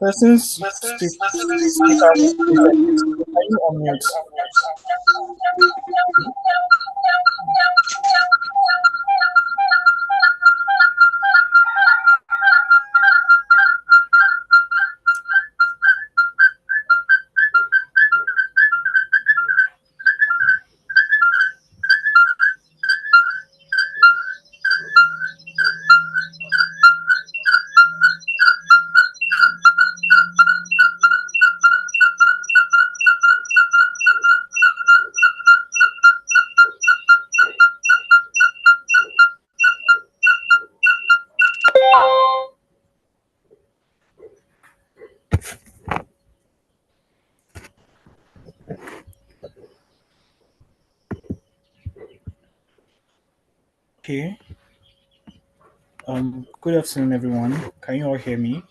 Persons speaker is active. Are you on mute? Okay. Good afternoon, everyone. Can you all hear me?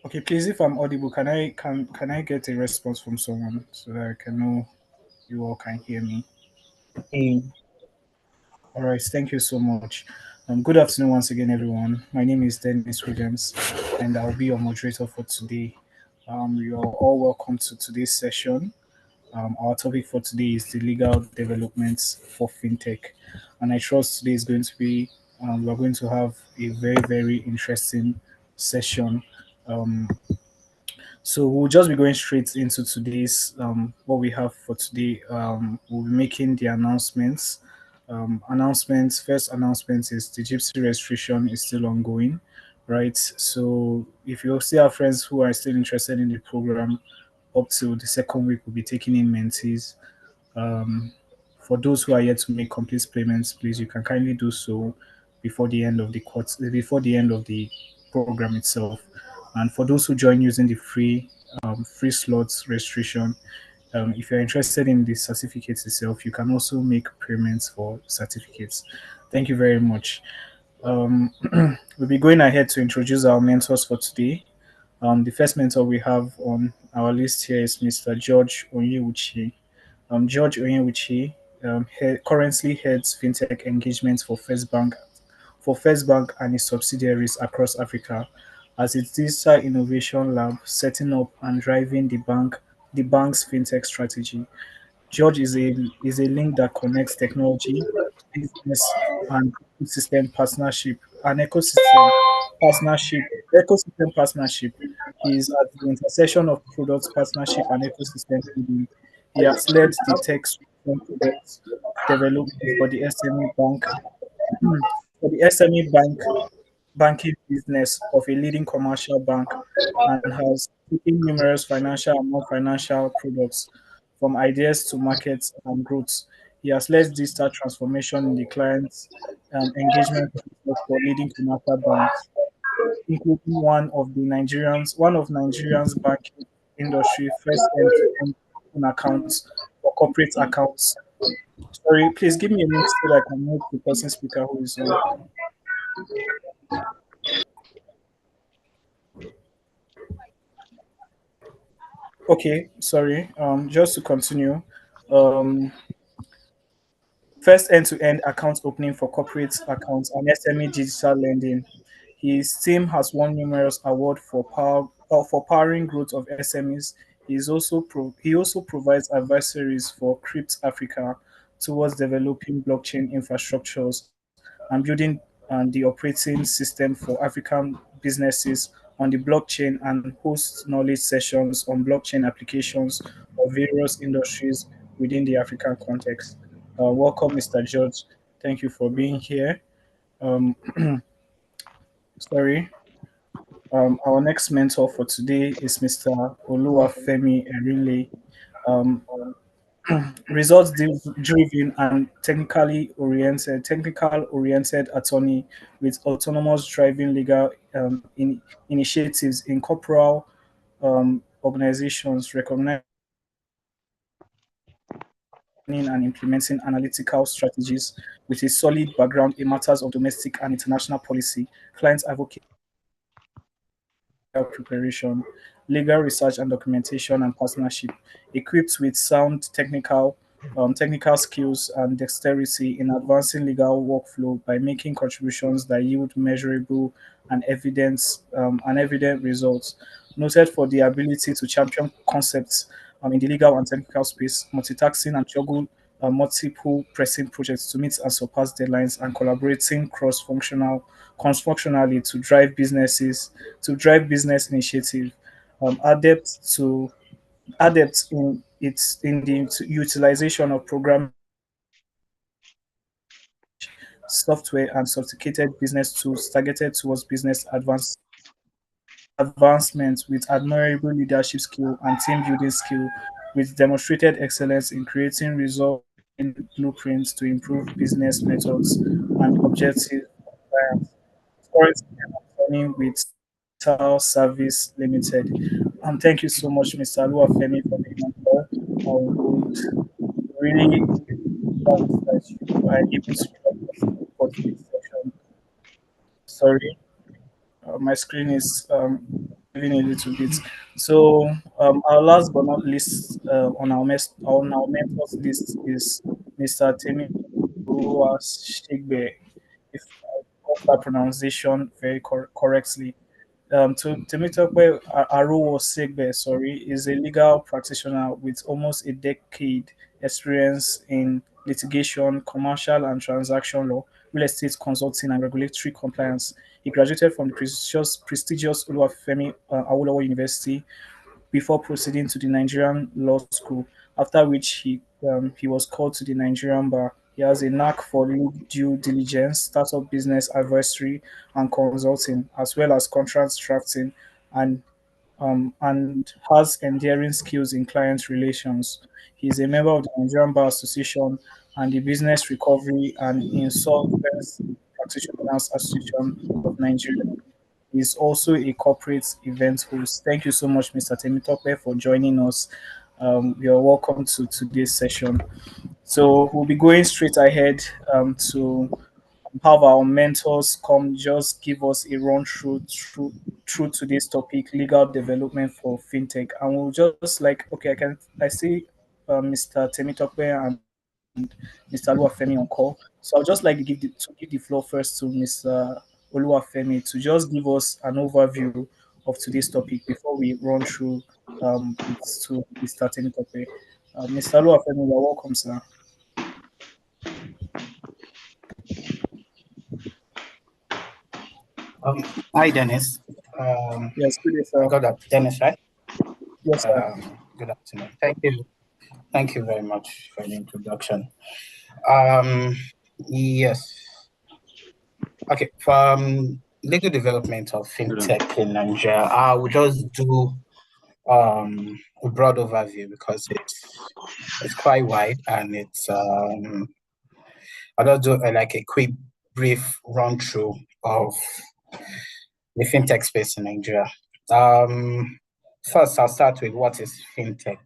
Okay, please, if I'm audible, can I get a response from someone so that I can know you all can hear me? All right, thank you so much. Good afternoon once again, everyone. My name is Dennis Williams, and I'll be your moderator for today. You are all welcome to today's session. Our topic for today is the legal developments for FinTech, and I trust today is going to be we're going to have a very interesting session. Um, so we'll just be going straight into today's what we have for today. We'll be making the announcements. Announcements. First announcement is the gypsy registration is still ongoing, right? So if you still have friends who are still interested in the program, up to the second week, we'll be taking in mentees. Um, for those who are yet to make complete payments, please you can kindly do so before the end of the before the end of the program itself. And for those who join using the free slots registration, if you're interested in the certificates itself, you can also make payments for certificates. Thank you very much. Um, we'll be going ahead to introduce our mentors for today. The first mentor we have on our list here is Mr. George Onyewuchi. George Onyewuchi currently heads fintech engagements for First Bank and its subsidiaries across Africa as its digital innovation lab, setting up and driving the bank's fintech strategy. George is a link that connects technology, business, and partnership ecosystem partnership. He is at the intersection of product partnership and ecosystem building. He has led the tech solution products development for the SME bank for the SME banking business of a leading commercial bank and has taken numerous financial and non-financial products from ideas to markets and growth. He has led digital transformation in the client's engagement process for leading commercial banks, including one of Nigerian's banking industry first end-to-end open accounts for corporate accounts. Sorry, please give me a minute so that I can mute the person speaker who is on. Okay, sorry. Just to continue, um, first end-to-end account opening for corporate accounts and SME digital lending. His team has won numerous awards for powering growth of SMEs. He also provides advisories for Crypt Africa towards developing blockchain infrastructures and building the operating system for African businesses on the blockchain and hosts knowledge sessions on blockchain applications of various industries within the African context. Welcome, Mr. George. Thank you for being here. Um, sorry. Our next mentor for today is Mr. Oluwafemi Erinle. Um, Results driven and technical oriented attorney with autonomous driving legal initiatives in corporal organizations recognizing and implementing analytical strategies with a solid background in matters of domestic and international policy, client advocacy preparation, legal research and documentation and partnership, equipped with sound technical technical skills and dexterity in advancing legal workflow by making contributions that yield measurable and evident results. Noted for the ability to champion concepts in the legal and technical space, multitasking and juggle multiple pressing projects to meet and surpass deadlines, and collaborating cross-functionally to drive business initiative. Adept to adept in the utilization of programming software and sophisticated business tools targeted towards advancement with admirable leadership skill and team building skill, with demonstrated excellence in creating result blueprints to improve business methods and objectives of clients. Currently running with Tal Service Limited. Thank you so much, Mr. Luafemi, for being on call. I would really glad that you are able to join us for today's session. Sorry, my screen is moving a little bit. So, our last but not least on our mentors list is Mr. Temi Shigbe, if I got that pronunciation very correctly. Temitope Arowo Segbe, sorry, is a legal practitioner with almost a decade experience in litigation, commercial and transaction law, real estate consulting, and regulatory compliance. He graduated from the prestigious Oluwafemi Awolowo University before proceeding to the Nigerian Law School, after which he was called to the Nigerian bar. He has a knack for legal due diligence, startup business advisory and consulting, as well as contract drafting, and and has endearing skills in client relations. He is a member of the Nigerian Bar Association and the Business Recovery and Insolvency Practitioners Association of Nigeria. He is also a corporate event host. Thank you so much, Mr. Temitope, for joining us. You're welcome to today's session. So we'll be going straight ahead to have our mentors come just give us a run through today's topic, legal development for fintech, and we'll just like okay, I see Mr. Temitope and Mr. Oluwafemi on call, so I'll just like to give the floor first to Mr. Oluwafemi to just give us an overview of today's topic before we run through it to Mr. Temitope. Mr. Oluwafemi, you're welcome, sir. Hi, Dennis. Yes, good day, I sir. got that. Dennis, right? Yes, sir. Good afternoon. Thank you. Thank you very much for the introduction. Yes. Okay. From legal development of fintech in Nigeria, I will just do a broad overview because it's quite wide, and I'll just do like a quick brief run through of the fintech space in Nigeria. First, I'll start with what is fintech,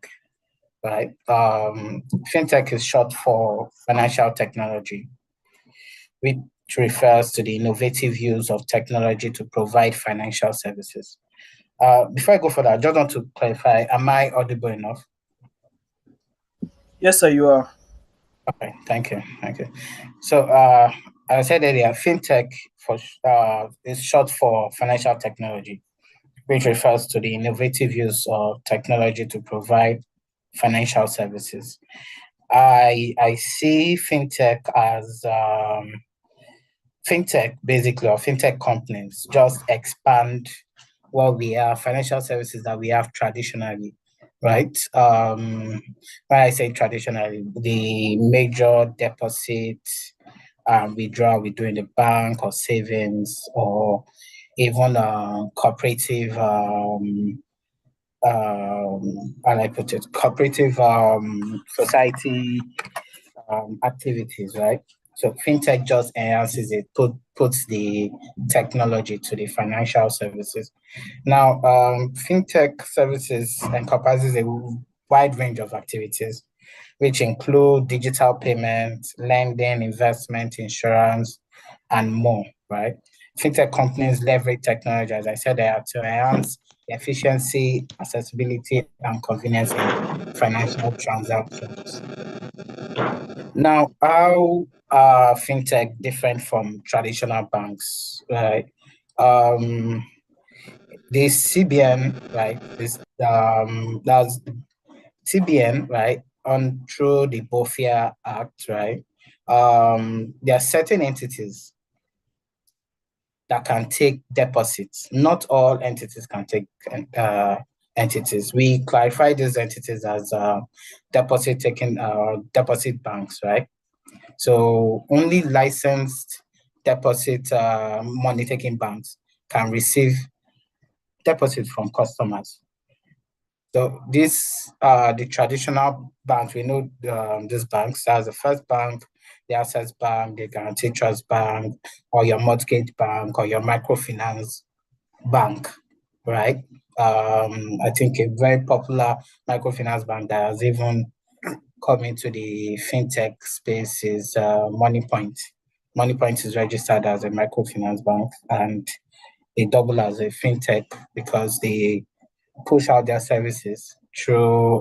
right? Fintech is short for financial technology, which refers to the innovative use of technology to provide financial services. Before I go further, I just want to clarify, am I audible enough? Yes, sir, you are. Okay, thank you. So, as I said earlier, fintech is short for financial technology, which refers to the innovative use of technology to provide financial services. I see fintech as fintech basically, or fintech companies just expand what we have, financial services that we have traditionally, right? When I say traditionally, the major deposit withdrawal we do in the bank or savings, or even cooperative and I put it cooperative society activities, right? So fintech just enhances it, puts the technology to the financial services. Now, fintech services encompasses a wide range of activities, which include digital payments, lending, investment, insurance, and more, right? Fintech companies leverage technology, as I said, to enhance efficiency, accessibility, and convenience in financial transactions. Now, how fintech different from traditional banks, right? Um, the CBN, right? This that's CBN, right? On through the Bofia Act, right? There are certain entities that can take deposits. Not all entities can take entities. We clarify these entities as deposit taking deposit banks, right? So only licensed deposit money taking banks can receive deposits from customers. So this the traditional banks, we know these banks as the First Bank, the Access Bank, the Guarantee Trust Bank, or your mortgage bank, or your microfinance bank, right? I think a very popular microfinance bank that has even come into the fintech space is MoneyPoint. MoneyPoint is registered as a microfinance bank and they double as a fintech because they push out their services through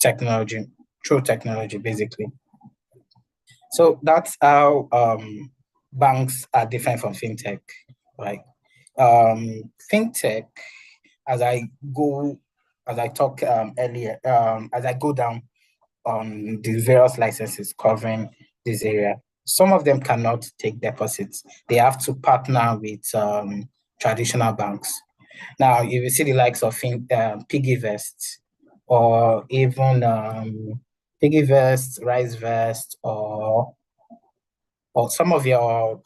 technology, basically. So that's how banks are different from fintech, right? Fintech, as I go, as I talk earlier, as I go down on the various licenses covering this area, some of them cannot take deposits. They have to partner with traditional banks. Now, if you see the likes of PiggyVest or even PiggyVest, RiseVest, or some of your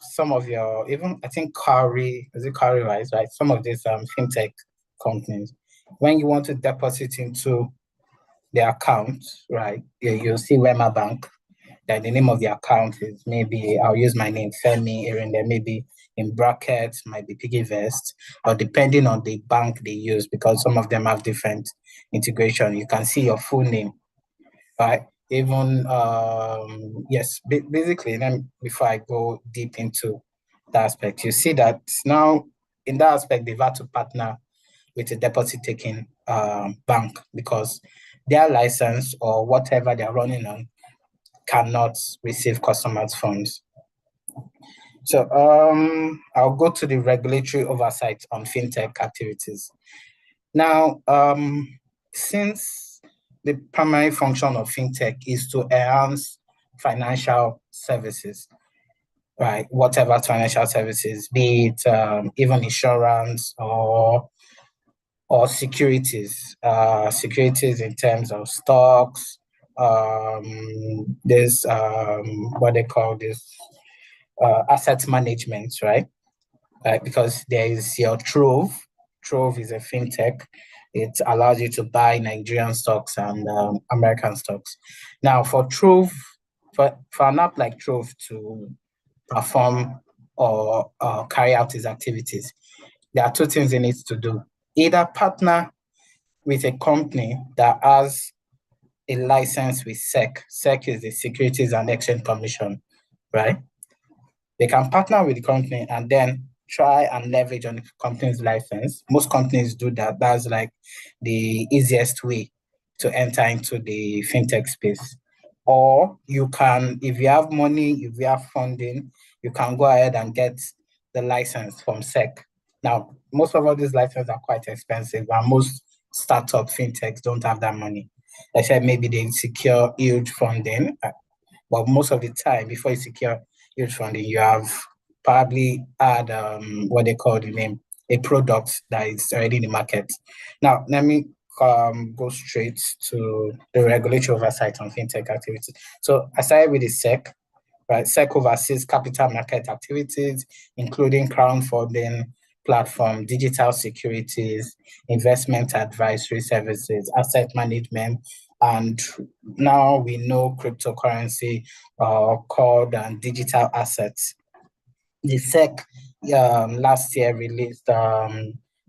even I think Cowry, is it Cowry Rise, right? Some of these fintech companies, when you want to deposit into the account, right? You'll see Wema Bank, that the name of the account is maybe, I'll use my name, Femi, and there maybe in brackets might be PiggyVest, or depending on the bank they use, because some of them have different integration. You can see your full name, right? Even yes, basically, then before I go deep into the aspect, you see that now in that aspect they've had to partner with a deposit taking bank because their license or whatever they're running on cannot receive customers' funds. So I'll go to the regulatory oversight on fintech activities. Now, since the primary function of fintech is to enhance financial services, right? Whatever financial services, be it even insurance or securities in terms of stocks. There's what they call this asset management, right? Because there is your Trove. Trove is a fintech. It allows you to buy Nigerian stocks and American stocks. Now, for Trove, for an app like Trove to perform or carry out its activities, there are two things it needs to do. Either partner with a company that has a license with SEC. SEC is the Securities and Exchange Commission, right? They can partner with the company and then try and leverage on the company's license. Most companies do that. That's like the easiest way to enter into the fintech space. Or you can, if you have money, if you have funding, you can go ahead and get the license from SEC. Now, most of all these licenses are quite expensive, and most startup fintechs don't have that money. Except maybe they secure huge funding, but most of the time, before you secure huge funding, you have probably had what they call the name, a product that is already in the market. Now, let me go straight to the regulatory oversight on fintech activities. So I started with the SEC, right? SEC oversees capital market activities, including crowdfunding platform, digital securities, investment advisory services, asset management, and now we know cryptocurrency called digital assets. The SEC last year released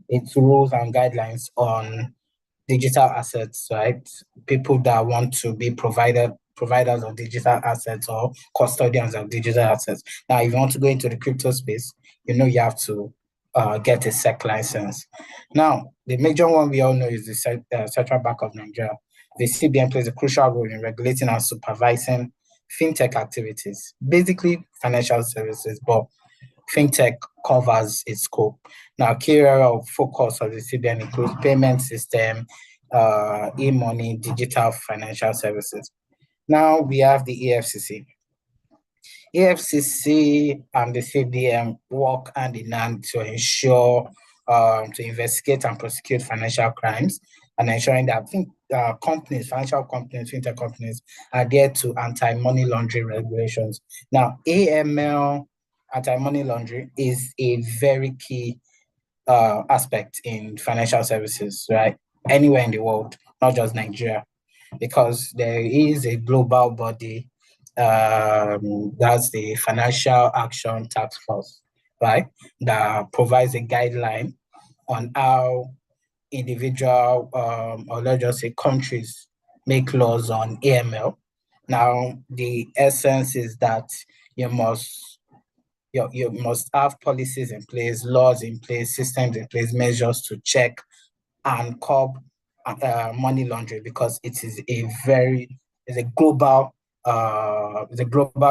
its rules and guidelines on digital assets, right? People that want to be providers of digital assets or custodians of digital assets. Now, if you want to go into the crypto space, you know you have to get a SEC license. Now, the major one we all know is the Central Bank of Nigeria. The CBN plays a crucial role in regulating and supervising FinTech activities, basically financial services, but FinTech covers its scope. Now, key area of focus of the CBN includes payment system, e-money, digital financial services. Now we have the EFCC. EFCC and the CBN work hand in hand to ensure, to investigate and prosecute financial crimes, and ensuring that companies, financial companies, fintech companies adhere to anti-money laundering regulations. Now, AML, anti-money laundering, is a very key aspect in financial services, right? Anywhere in the world, not just Nigeria, because there is a global body, that's the Financial Action Task Force, right? That provides a guideline on how individual, or let's just say countries, make laws on AML. Now, the essence is that you must have policies in place, laws in place, systems in place, measures to check and curb money laundering, because it is it's a global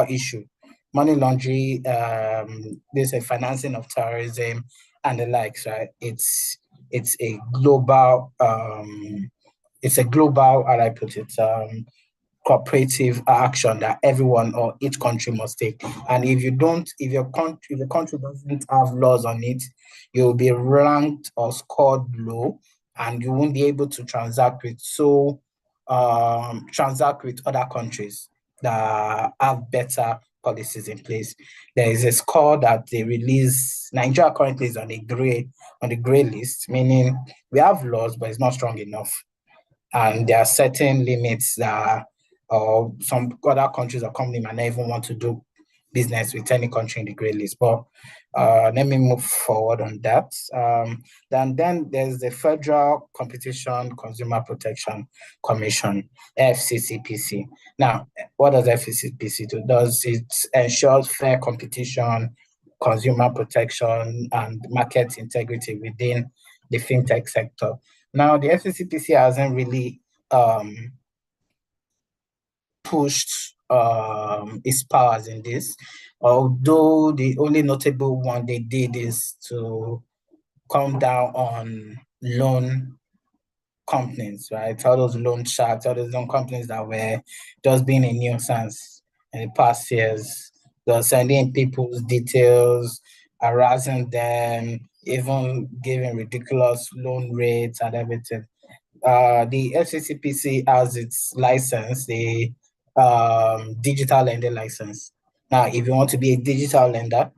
issue. Money laundering, there's a financing of terrorism and the likes, right? It's a global, how do I put it, cooperative action that everyone or each country must take. And if your country doesn't have laws on it, you'll be ranked or scored low, and you won't be able to transact with other countries that have better policies in place. There is a score that they release. Nigeria currently is on the gray list, meaning we have laws, but it's not strong enough. And there are certain limits that some other countries or companies might not even want to do business with any country in the gray list. But let me move forward on that. Then there's the Federal Competition Consumer Protection Commission, FCCPC. Now, what does FCCPC do? It ensures fair competition, consumer protection, and market integrity within the fintech sector. Now, the FCCPC hasn't really pushed its powers in this, although the only notable one they did is to come down on loan companies, right? All those loan sharks, all those loan companies that were just being a nuisance in the past years. They're sending people's details, harassing them, even giving ridiculous loan rates and everything. The FCCPC has its license, the digital lending license. Now, if you want to be a digital lender,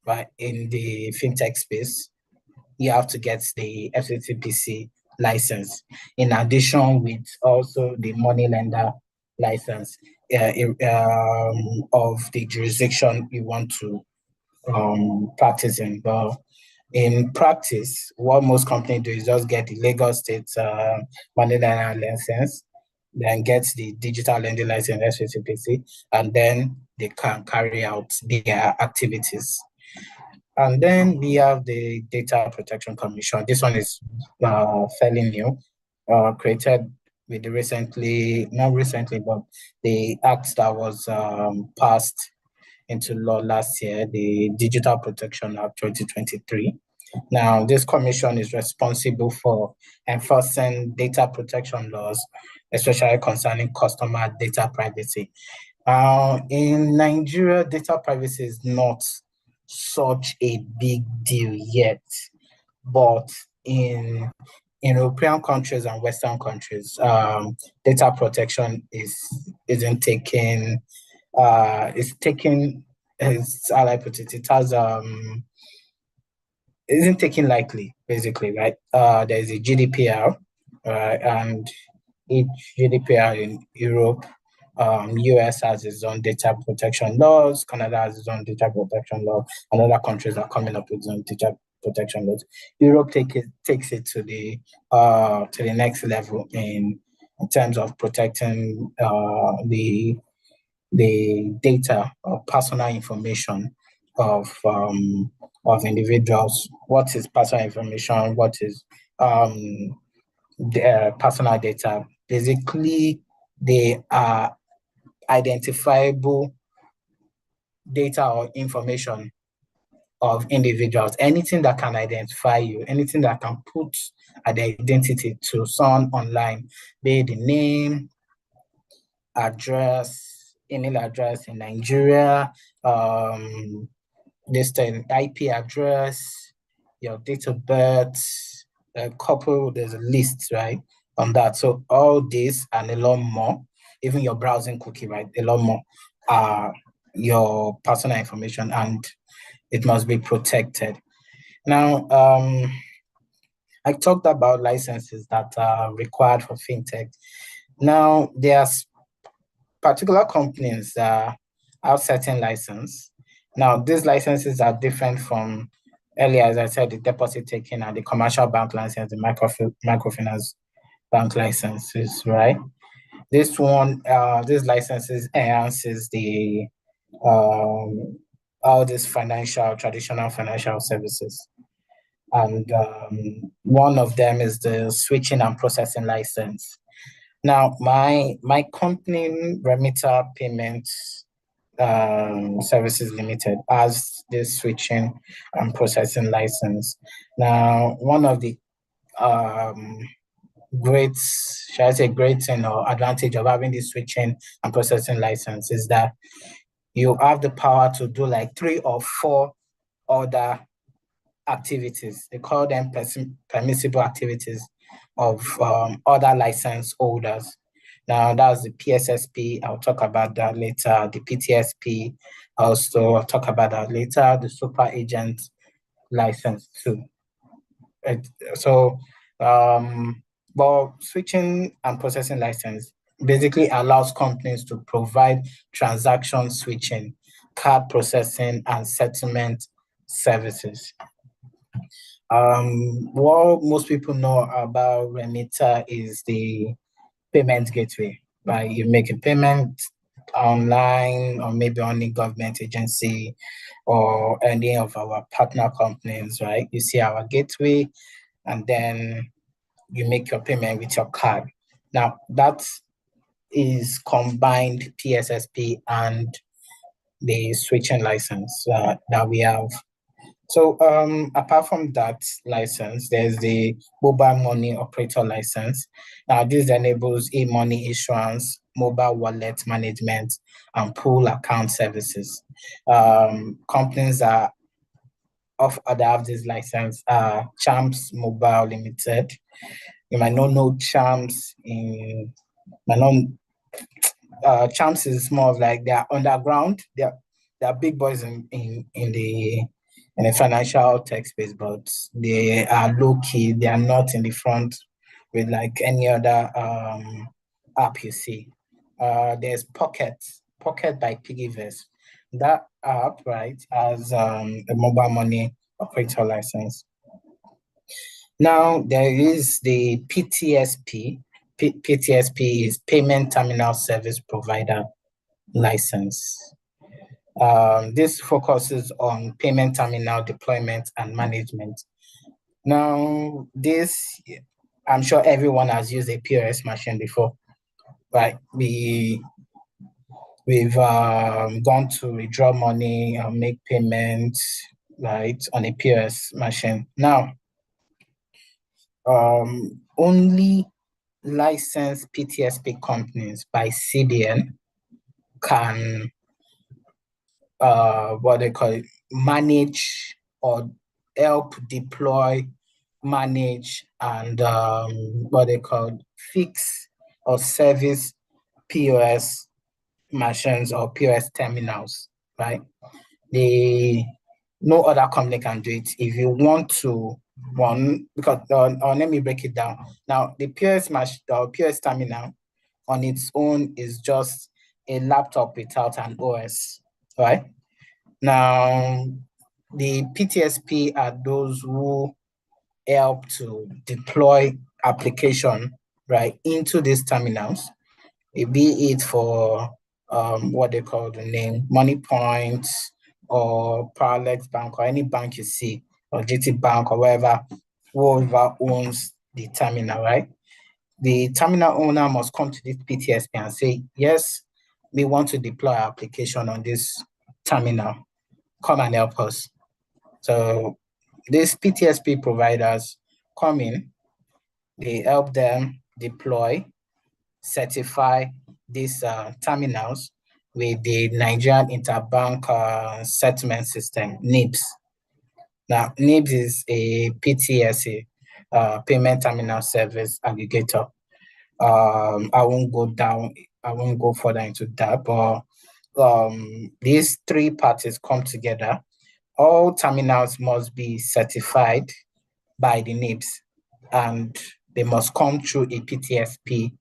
right, in the fintech space, you have to get the FCCPC license, in addition with also the money lender license of the jurisdiction you want to practice in. But in practice, what most companies do is just get the Lagos State money lender license, then get the digital lending license FCCPC, and then they can carry out their activities. And then we have the Data Protection Commission. This one is fairly new, created with not recently, but the act that was passed into law last year, the Digital Protection Act 2023. Now, this commission is responsible for enforcing data protection laws, especially concerning customer data privacy. In Nigeria, data privacy is not such a big deal yet, but in European countries and Western countries, data protection isn't taken. It's taken. How I put it, it has isn't taken lightly, basically, right? There's a GDPR, and each GDPR in Europe, US has its own data protection laws, Canada has its own data protection law, and other countries are coming up with their own data protection laws. Europe takes it to the next level in terms of protecting the data or personal information of individuals. What is personal information? What is their personal data? Basically, they are identifiable data or information of individuals, anything that can identify you, anything that can put an identity to someone online, be it the name, address, email address in Nigeria, this thing, IP address, your date of birth, a couple, there's a list, right, on that. So all this and a lot more, even your browsing cookie, right, a lot more are your personal information, and it must be protected. Now, I talked about licenses that are required for fintech. Now, there's particular companies that have certain license. Now, these licenses are different from earlier, as I said, the deposit taking and the commercial bank license, the microfinance bank licenses, right? This one, these licenses enhances the all these traditional financial services. And one of them is the switching and processing license. Now, my company, Remitter Payments Services Limited, has this switching and processing license. Now, one of the great, shall I say, great thing or advantage of having this switching and processing license is that you have the power to do like 3 or 4 other activities. They call them permissible activities of other license holders. Now, that's the PSSP. I'll talk about that later. The PTSP, also I'll talk about that later. The super agent license too. But switching and processing license basically allows companies to provide transaction switching, card processing, and settlement services. What most people know about Remitter is the payment gateway, right? You make a payment online or maybe on a government agency or any of our partner companies, right? You see our gateway and then you make your payment with your card. Now, that is combined PSSP and the switching license that we have. So apart from that license, there's the mobile money operator license. Now, this enables e-money issuance, mobile wallet management, and pool account services. Companies that have this license are Champs Mobile Limited. You might not know Champs Champs is more of like they're underground. They're big boys in the financial tech space, but they are low key. They are not in the front with like any other app you see. There's Pocket by Piggyverse. That app, right, has a mobile money operator license. Now there is the PTSP. PTSP is Payment Terminal Service Provider license. This focuses on payment terminal deployment and management. Now, I'm sure everyone has used a POS machine before, right? We've gone to withdraw money and make payments, right, on a POS machine. Now, only licensed PTSP companies by CDN can what they call it, manage or help deploy, manage, and what they call fix or service POS machines or POS terminals, right? No other company can do it. If you want to because let me break it down. Now, the POS machine or POS terminal on its own is just a laptop without an OS, right? Now, the PTSP are those who help to deploy application, right, into these terminals, be it for what they call the name, Money Points or Paralex Bank or any bank you see, or GT Bank or whoever owns the terminal, right? the terminal owner must come to this PTSP and say, yes, we want to deploy our application on this terminal. Come and help us. So these PTSP providers come in, they help them deploy, certify these terminals with the Nigerian Interbank Settlement System, NIBS. Now, NIBS is a PTSA, Payment Terminal Service Aggregator. I won't go further into that, but these three parties come together. All terminals must be certified by the NIBS, and they must come through a PTSP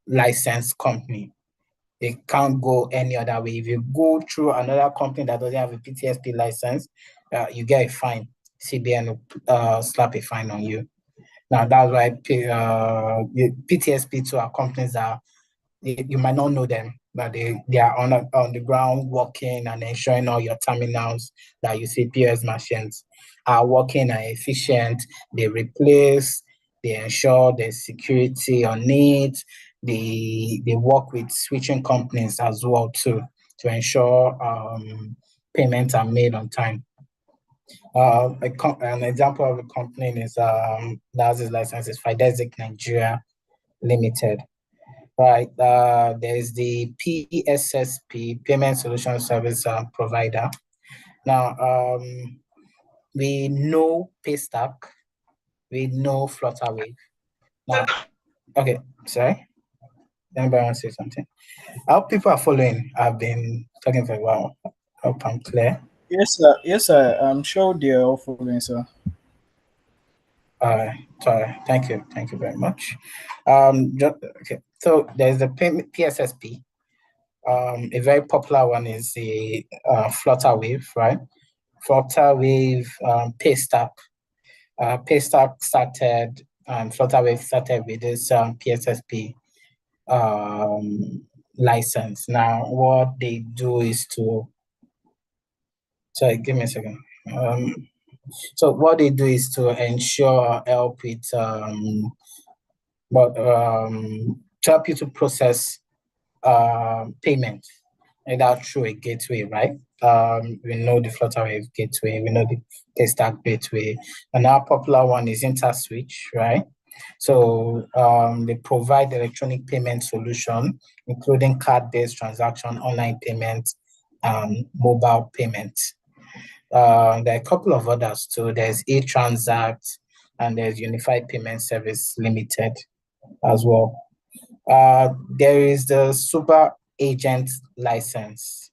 licensed company. They can't go any other way. If you go through another company that doesn't have a PTSP license, you get a fine. CBN will slap a fine on you. Now, that's why PTSP too are companies that you might not know them, but they are on the ground working and ensuring all your terminals that you see POS machines are working and efficient. They replace, they ensure there's security on it. They work with switching companies as well too to ensure payments are made on time. An example of a company is that has its license is Fidesic Nigeria Limited. Right, there's the PSSP, Payment Solution Service Provider. Now, we know Paystack, we know Flutterwave. Now, okay, sorry. Anybody want to say something? I hope people are following. I've been talking for a while. I hope I'm clear. Yes, sir. Yes, sir. I'm sure they are all following, sir. Sorry. Thank you very much. Okay. So there's the PSSP. A very popular one is the Flutterwave, right? Flutterwave, Paystack. Paystack started, Flutterwave started with this PSSP license. Now, what they do is to, sorry, give me a second. So what they do is to ensure help with, to help you to process payment, and that through a gateway, right? We know the Flutterwave gateway, we know the Paystack gateway. Another popular one is InterSwitch, right? So they provide electronic payment solution, including card-based transaction, online payments, mobile payments. There are a couple of others too. There's eTransact and there's Unified Payment Service Limited as well. There is the super agent license.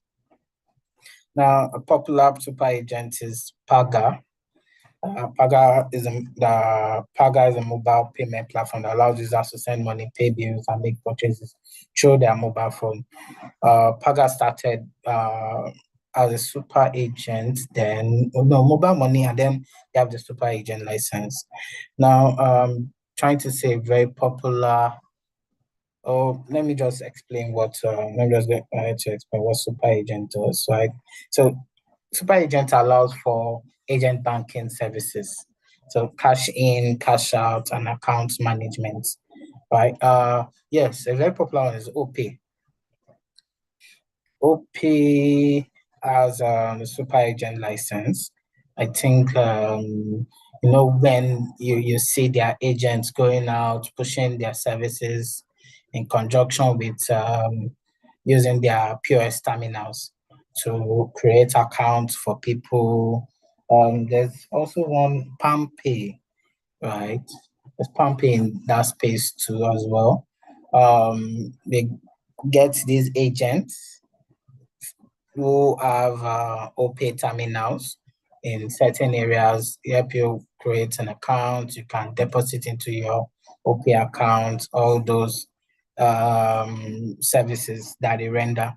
Now, a popular super agent is Paga. Paga is a mobile payment platform that allows users to send money, pay bills, and make purchases through their mobile phone. Paga started as a super agent, then mobile money, and then they have the super agent license. Now, trying to say very popular. Oh, let me just explain what. Let me just get to explain what super agent does. Right. So, super agent allows for agent banking services. So, cash in, cash out, and account management. Right. Yes, a very popular one is OP. OP has a super agent license. I think when you see their agents going out pushing their services in conjunction with using their POS terminals to create accounts for people. There's also one Palm Pay, right? There's Palm Pay in that space too as well. They get these agents who have OPay terminals in certain areas, help you create an account, you can deposit into your OPay account, all those services that they render.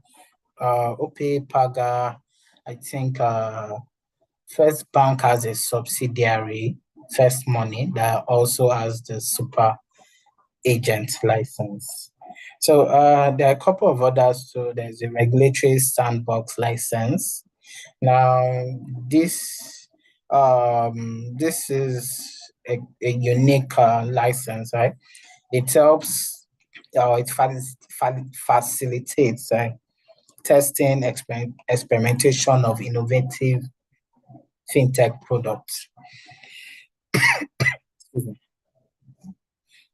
OPay, Paga, I think First Bank has a subsidiary, First Money, that also has the super agent license. So there are a couple of others too. There's a regulatory sandbox license. Now, this is a unique license, right? It helps, facilitates testing, experimentation of innovative fintech products. Excuse me.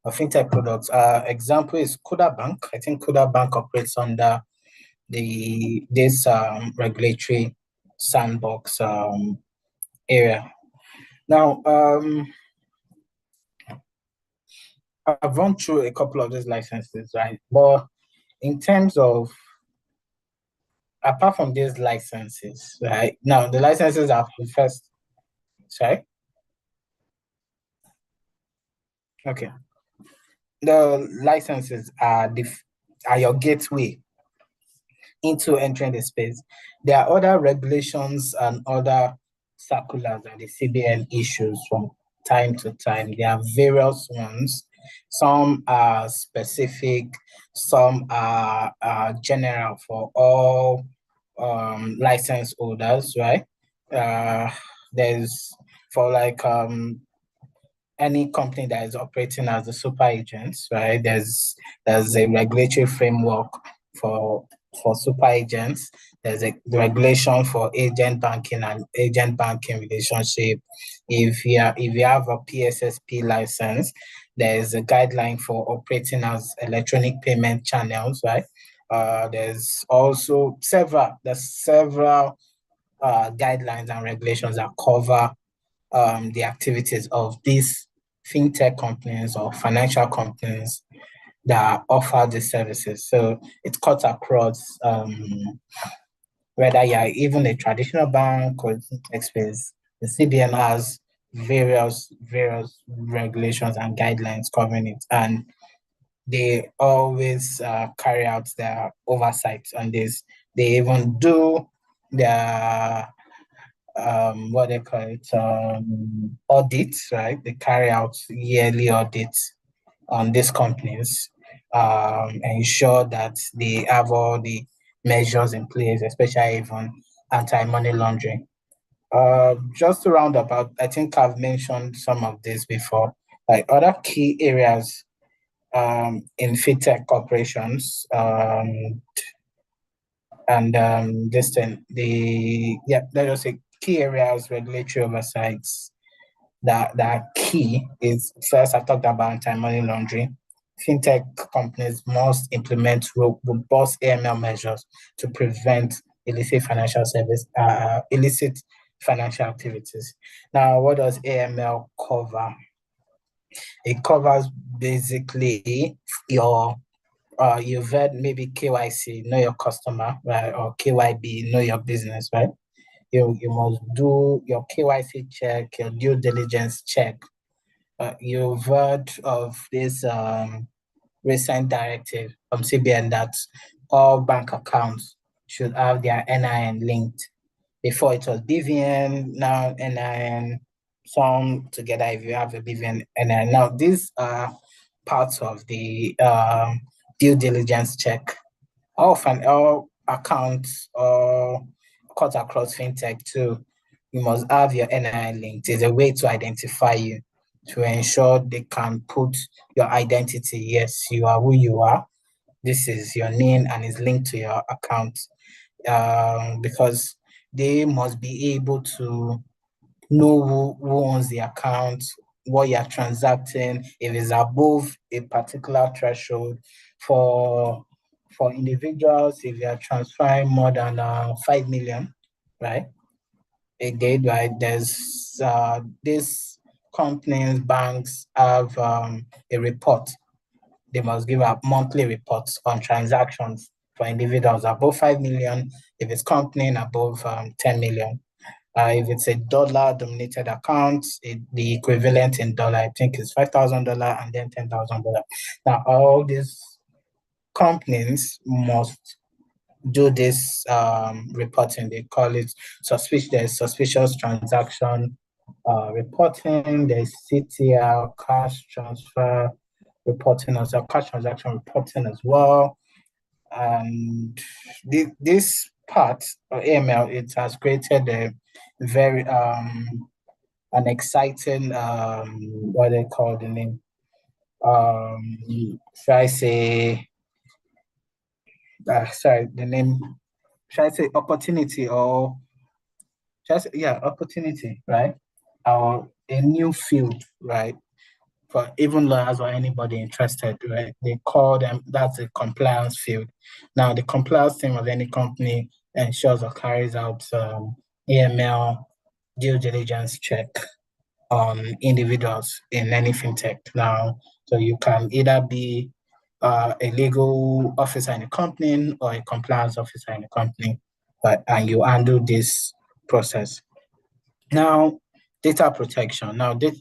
Fintech products. Example is Kuda Bank. I think Kuda Bank operates under this regulatory sandbox area. Now, I've run through a couple of these licenses, right? But in terms of, apart from these licenses, right? Now, the licenses are first, sorry? Okay. The licenses are your gateway into entering the space. There are other regulations and other circulars that the CBN issues from time to time. There are various ones. Some are specific, some are general for all license holders, right? There's for like any company that is operating as a super agent, right? There's a regulatory framework for super agents. There's a regulation for agent banking and agent banking relationship. If you have a PSSP license, there's a guideline for operating as electronic payment channels, right? There's also several guidelines and regulations that cover the activities of these fintech companies or financial companies that offer these services. So it cuts across whether you're even a traditional bank or fintech space. The CBN has various regulations and guidelines covering it, and they always carry out their oversight on this. They even do their what they call it, audits, right? They carry out yearly audits on these companies, ensure that they have all the measures in place, especially even anti-money laundering. Just to round up, I think I've mentioned some of this before, like other key areas in fintech operations, and this thing, let's just say key areas, regulatory oversights that are key is first, I talked about anti-money laundering. Fintech companies must implement robust AML measures to prevent illicit illicit financial activities. Now, what does AML cover? It covers basically you've heard maybe KYC, know your customer, right? Or KYB, know your business, right? You must do your KYC check, your due diligence check. You've heard of this recent directive from CBN that all bank accounts should have their NIN linked. Before it was BVN, now NIN, some together if you have a BVN NIN. Now these are parts of the due diligence check. Often all accounts cut across fintech too, you must have your NIN linked. It's a way to identify you, to ensure they can put your identity. Yes, you are who you are. This is your name and is linked to your account, because they must be able to know who owns the account, what you're transacting, if it's above a particular threshold. For individuals, if you're transferring more than 5 million, right, a day, right, there's these companies, banks have a report. They must give up monthly reports on transactions for individuals above 5 million, if it's company above 10 million. If it's a dollar-dominated account, the equivalent in dollar, I think, is $5,000 and then $10,000. Now, all these companies must do this reporting. They call it suspicious transaction reporting. There's CTR, cash transfer reporting, also cash transaction reporting as well. And this part of AML, it has created a very an exciting what they call the name, should I say sorry, the name, should I say opportunity, or just, yeah, opportunity, right? Or a new field, right? For even lawyers or anybody interested, right? They call them, that's the compliance field. Now, the compliance team of any company ensures or carries out AML due diligence check on individuals in any fintech. Now, so you can either be a legal officer in a company or a compliance officer in a company, but and you handle this process. Now, data protection. Now, the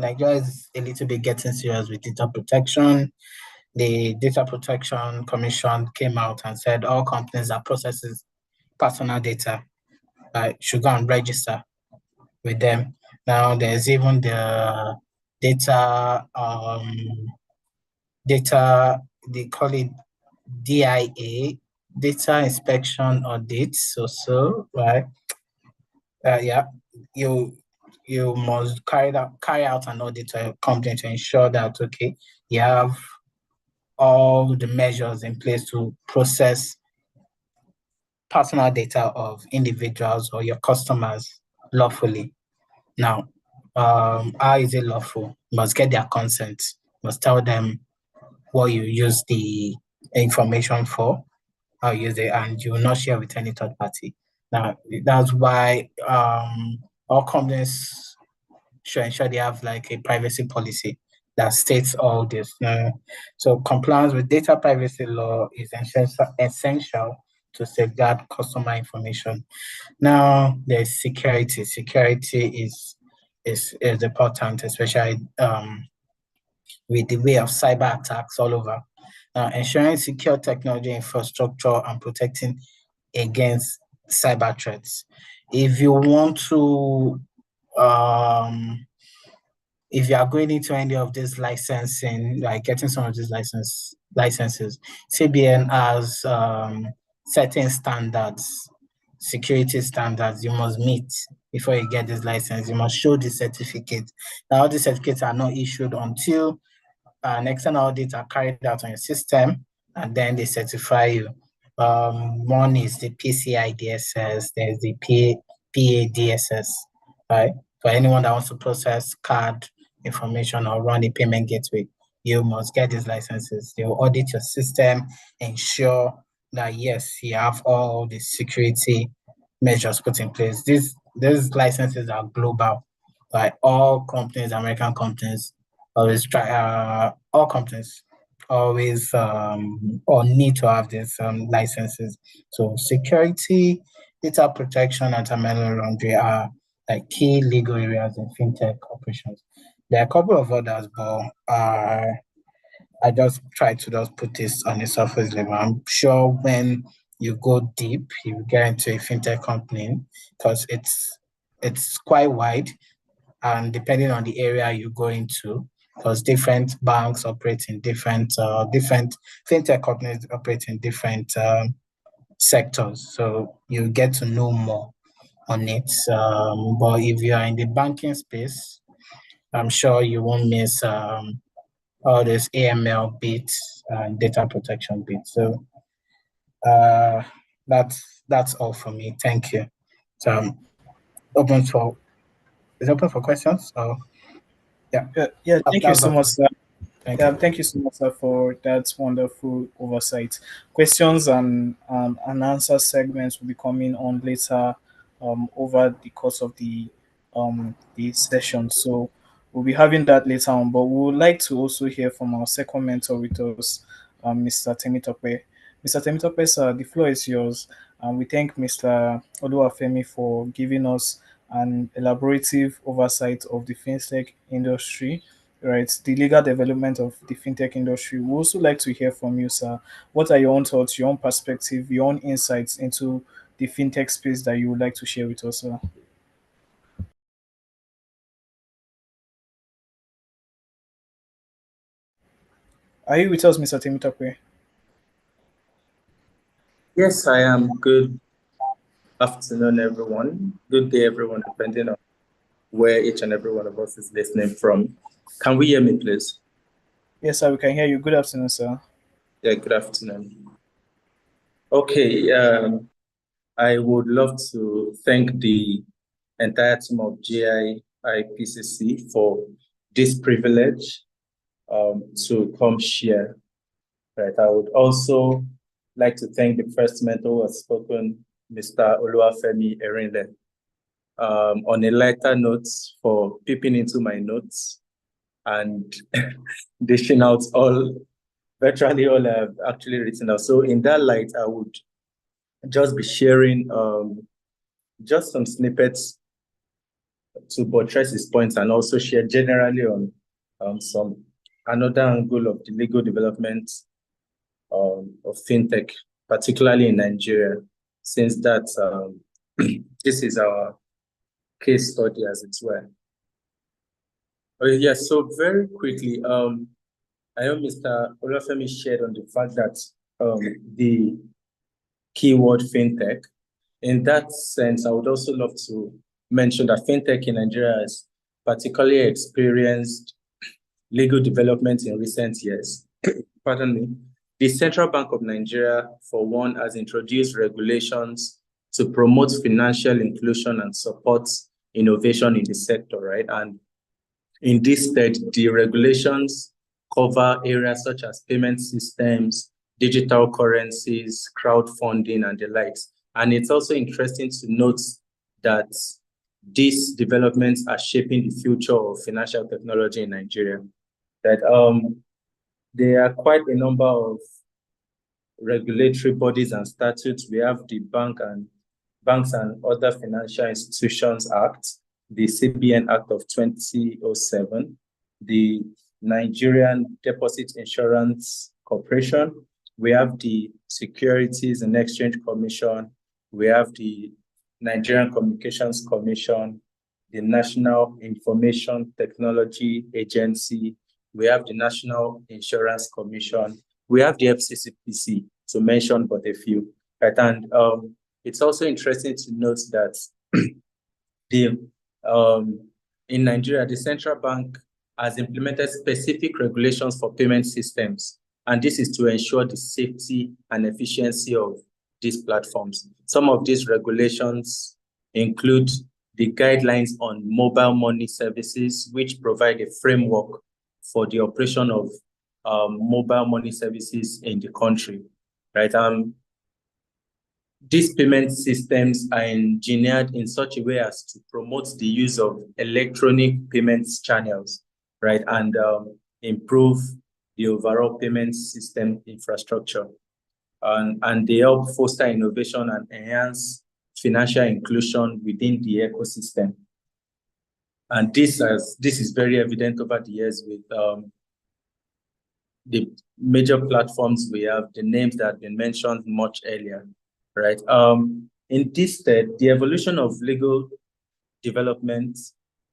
Nigeria is a little bit getting serious with data protection. The Data Protection Commission came out and said all companies that processes personal data should go and register with them. Now, there's even the data, they call it DIA, data inspection audits, right? Yeah, you must carry out an audit to a company to ensure that, okay, you have all the measures in place to process personal data of individuals or your customers lawfully. Now, how is it lawful? You must get their consent. You must tell them what you use the information for, how you use it, and you will not share with any third party. Now, that's why all companies should ensure they have like a privacy policy that states all this. So compliance with data privacy law is essential to safeguard customer information. Now, there's security. Security is important, especially with the way of cyber attacks all over. Ensuring secure technology infrastructure and protecting against cyber threats. If you want to, if you are going into any of this licensing, like getting some of these licenses, CBN has certain standards, security standards you must meet before you get this license. You must show the certificate. Now, all these certificates are not issued until an external audit are carried out on your system, and then they certify you. One is the PCI DSS, there's the PADSS, right? For anyone that wants to process card information or run a payment gateway, you must get these licenses. They will audit your system, ensure that yes, you have all the security measures put in place. These licenses are global, like all companies, American companies, always try all companies always or need to have these licenses. So security, data protection, and anti-money laundering are like key legal areas in fintech operations. There are a couple of others, but I just try to just put this on the surface level. I'm sure when you go deep, you get into a fintech company because it's quite wide, and depending on the area you go into, because different banks operate in different fintech companies operate in different sectors, so you get to know more on it. But if you are in the banking space, I'm sure you won't miss all this AML bits and data protection bits. So uh, that's all for me. Thank you. So open for is open for questions. So yeah, Yeah, thank you that's so all for much, me. sir. Thank Yeah, you. thank you so much, sir, for that wonderful oversight. Questions and answer segments will be coming on later over the course of the session. So we'll be having that later on. But we would like to also hear from our second mentor with us, Mr. Temitope. Mr. Temitope, sir, the floor is yours. We thank Mr. Oluwafemi for giving us an elaborative oversight of the fintech industry, right? The legal development of the fintech industry. We also like to hear from you, sir. What are your own thoughts, your own perspective, your own insights into the fintech space that you would like to share with us, sir? Are you with us, Mr. Temitope? Yes, I am. Good afternoon, everyone. Good day, everyone, depending on where each and every one of us is listening from. Can we hear me, please? Yes, sir, we can hear you. Good afternoon, sir. Yeah, good afternoon. Okay, I would love to thank the entire team of JIIPCC for this privilege to come share. Right. I would also like to thank the first mentor who has spoken, Mr. Oluwafemi Erinle, on a lighter note for peeping into my notes and dishing out virtually all I've actually written out. So in that light, I would just be sharing just some snippets to buttress his points and also share generally on another angle of the legal development of FinTech, particularly in Nigeria, since that this is our case study, as it were. Yes, so very quickly, I know Mr. Olafemi shared on the fact that the keyword FinTech. In that sense, I would also love to mention that FinTech in Nigeria has particularly experienced legal development in recent years. Pardon me. The Central Bank of Nigeria, for one, has introduced regulations to promote financial inclusion and support innovation in the sector, right? And in this stead, the regulations cover areas such as payment systems, digital currencies, crowdfunding, and the likes. And it's also interesting to note that these developments are shaping the future of financial technology in Nigeria. That there are quite a number of regulatory bodies and statutes. We have the Banks and Other Financial Institutions Act, the CBN Act of 2007, the Nigerian Deposit Insurance Corporation. We have the Securities and Exchange Commission. We have the Nigerian Communications Commission, the National Information Technology Agency. We have the National Insurance Commission. We have the FCCPC, to mention but a few. Right? And it's also interesting to note that in Nigeria, the central bank has implemented specific regulations for payment systems, and this is to ensure the safety and efficiency of these platforms. Some of these regulations include the guidelines on mobile money services, which provide a framework for the operation of mobile money services in the country, right? These payment systems are engineered in such a way as to promote the use of electronic payments channels, right? And improve the overall payment system infrastructure. And they help foster innovation and enhance financial inclusion within the ecosystem. And this is very evident over the years with the major platforms we have, the names that have been mentioned much earlier, right? In this stead, the evolution of legal development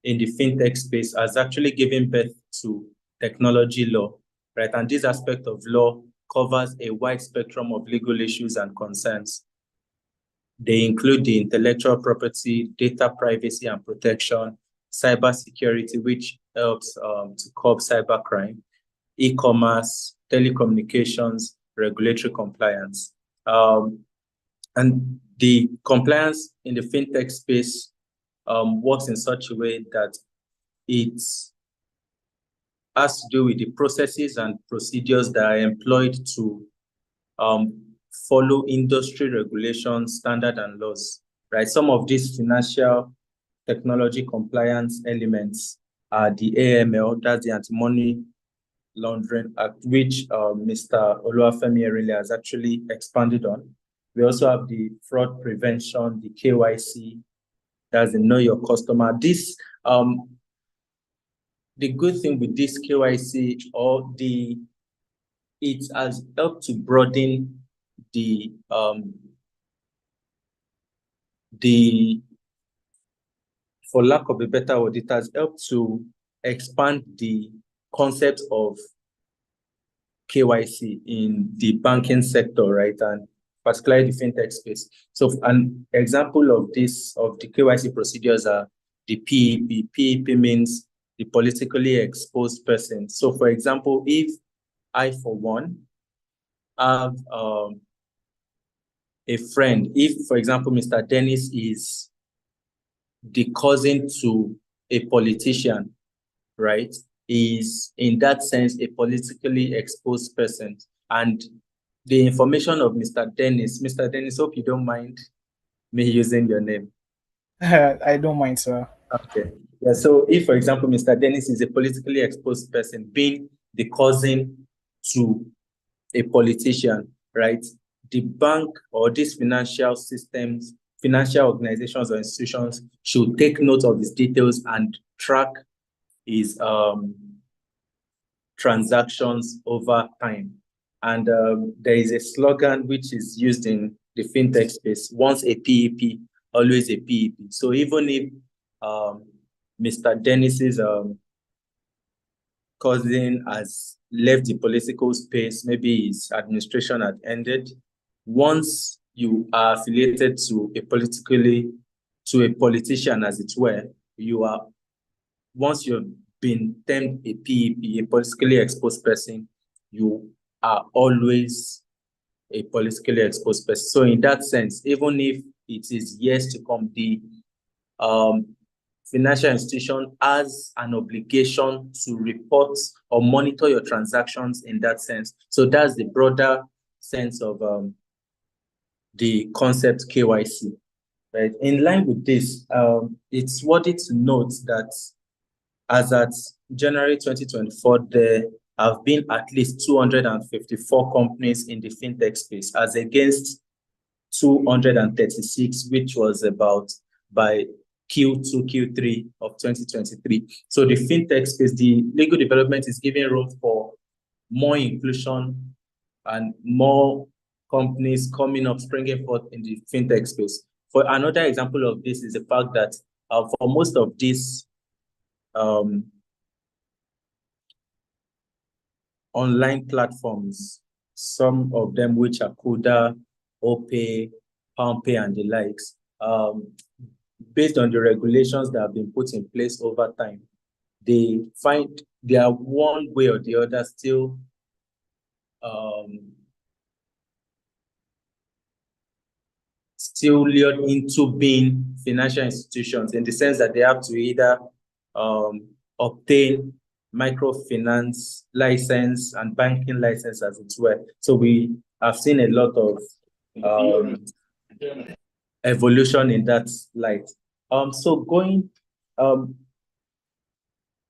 in the FinTech space has actually given birth to technology law, right? And this aspect of law covers a wide spectrum of legal issues and concerns. They include the intellectual property, data privacy and protection, cybersecurity, which helps to curb cybercrime, e-commerce, telecommunications, regulatory compliance. And the compliance in the FinTech space works in such a way that it has to do with the processes and procedures that are employed to follow industry regulations, standard and laws, right? Some of these financial technology compliance elements are the AML, that's the Anti-Money Laundering Act, which Mr. Oluwafemi Erinle has actually expanded on. We also have the fraud prevention, the KYC, that's the Know Your Customer. This, the good thing with this KYC it has helped to broaden for lack of a better word, it has helped to expand the concept of KYC in the banking sector, right? And particularly the FinTech space. So an example of this, of the KYC procedures are the PEP. PEP means the politically exposed person. So, for example, if I, for one, have a friend, if, for example, Mr. Dennis is the cousin to a politician, right, is in that sense a politically exposed person. And the information of Mr. Dennis, hope you don't mind me using your name. I don't mind, sir. Okay. Yeah. So if, for example, Mr. Dennis is a politically exposed person, being the cousin to a politician, right? The bank or these financial systems, financial organizations or institutions should take note of his details and track his transactions over time. And there is a slogan which is used in the fintech space: once a PEP, always a PEP. So even if Mr. Dennis's cousin has left the political space, maybe his administration had ended, once you are affiliated to a politician, as it were, once you've been termed a PEP, a politically exposed person, you are always a politically exposed person. So in that sense, even if it is years to come, the financial institution has an obligation to report or monitor your transactions in that sense. So that's the broader sense of the concept KYC. Right? In line with this, it's worthy to note that as at January 2024, there have been at least 254 companies in the fintech space, as against 236, which was about by Q2, Q3 of 2023. So the fintech space, the legal development is giving room for more inclusion and more companies coming up, springing forth in the fintech space. For another example of this is the fact that for most of these online platforms, some of them which are Kuda, OPay, PalmPay, and the likes, based on the regulations that have been put in place over time, they find they are one way or the other still lured into being financial institutions, in the sense that they have to either obtain microfinance license and banking license, as it were. So we have seen a lot of evolution in that light.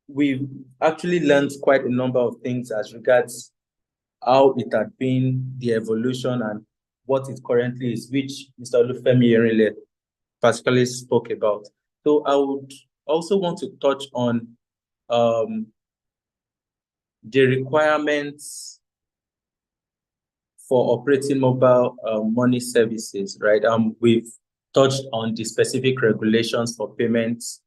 We've actually learned quite a number of things as regards how it had been, the evolution, and what it currently is, which Mr. Olufemi Erinle particularly spoke about. So I would also want to touch on the requirements for operating mobile money services, right? We've touched on the specific regulations for payments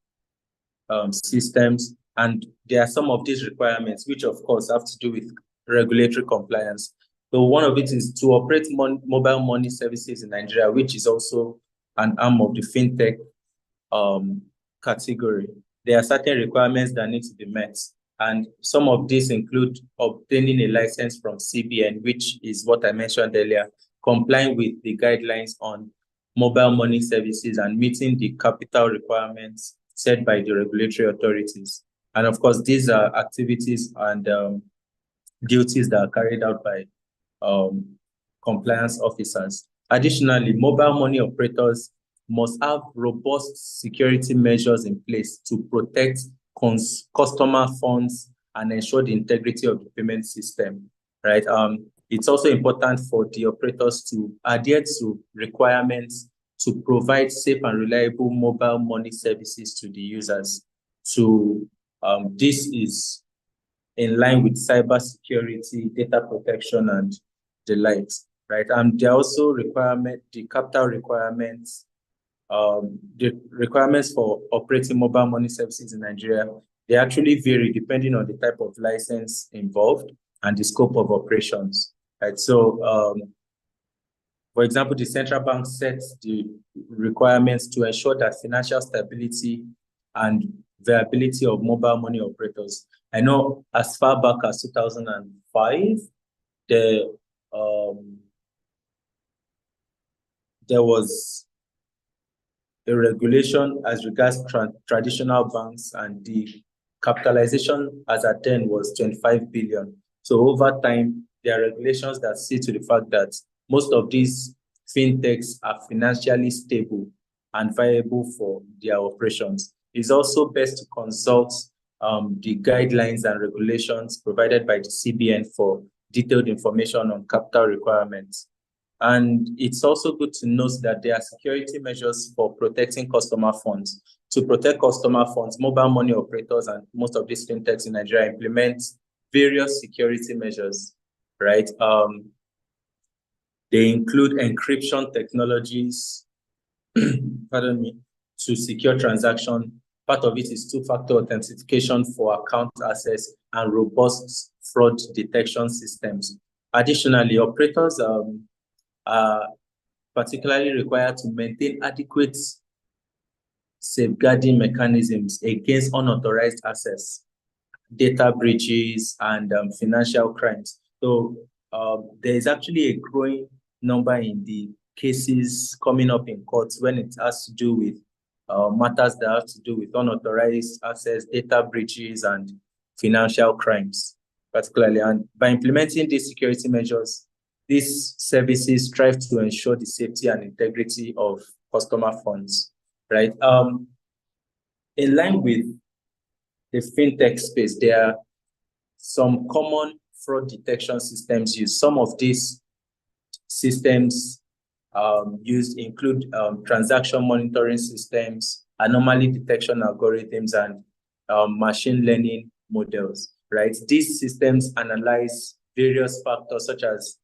systems, and there are some of these requirements which, of course, have to do with regulatory compliance. So one of it is to operate mobile money services in Nigeria, which is also an arm of the fintech category. There are certain requirements that need to be met, and some of these include obtaining a license from CBN, which is what I mentioned earlier, complying with the guidelines on mobile money services and meeting the capital requirements set by the regulatory authorities. And of course, these are activities and duties that are carried out by compliance officers. Additionally, mobile money operators must have robust security measures in place to protect customer funds and ensure the integrity of the payment system, right? It's also important for the operators to adhere to requirements to provide safe and reliable mobile money services to the users. This is in line with cybersecurity, data protection, and the likes, right? There are also the capital requirements. The requirements for operating mobile money services in Nigeria, they actually vary depending on the type of license involved and the scope of operations, right? So, for example, the central bank sets the requirements to ensure that financial stability and viability of mobile money operators. I know as far back as 2005, there was a regulation as regards traditional banks, and the capitalization as at then was 25 billion. So over time, there are regulations that see to the fact that most of these fintechs are financially stable and viable for their operations. It's also best to consult the guidelines and regulations provided by the CBN for detailed information on capital requirements. And it's also good to note that there are security measures for protecting customer funds. To protect customer funds, mobile money operators and most of these fintechs in Nigeria implement various security measures, right? They include encryption technologies, pardon me, to secure transaction. Part of it is two-factor authentication for account access and robust fraud detection systems. Additionally, operators are particularly required to maintain adequate safeguarding mechanisms against unauthorized access, data breaches, and financial crimes. So there is actually a growing number in the cases coming up in courts when it has to do with matters that have to do with unauthorized access, data breaches, and financial crimes, particularly. And by implementing these security measures, these services strive to ensure the safety and integrity of customer funds, right? In line with the fintech space, there are some common fraud detection systems used. Some of these systems used include transaction monitoring systems, anomaly detection algorithms, and machine learning models, right? These systems analyze various factors such as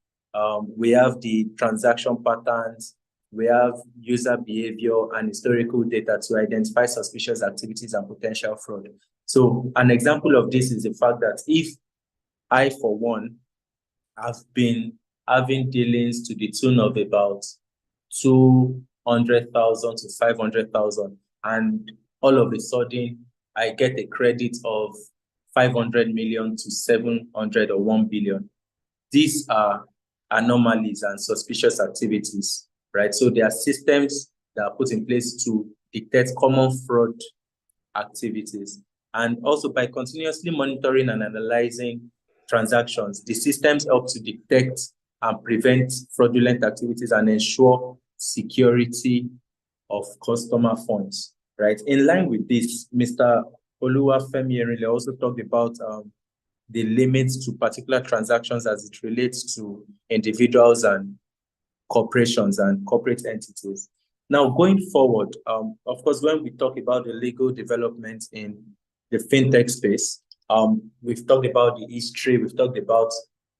we have the transaction patterns, we have user behavior and historical data to identify suspicious activities and potential fraud. So an example of this is the fact that if I, for one, have been having dealings to the tune of about 200,000 to 500,000, and all of a sudden I get a credit of 500 million to 700 or 1 billion. These are anomalies and suspicious activities, right? So there are systems that are put in place to detect common fraud activities. And also by continuously monitoring and analyzing transactions, the systems help to detect and prevent fraudulent activities and ensure security of customer funds, right? In line with this, Mr. Oluwafemi also talked about the limits to particular transactions as it relates to individuals and corporations and corporate entities. Now, going forward, of course, when we talk about the legal developments in the fintech space, we've talked about the history, we've talked about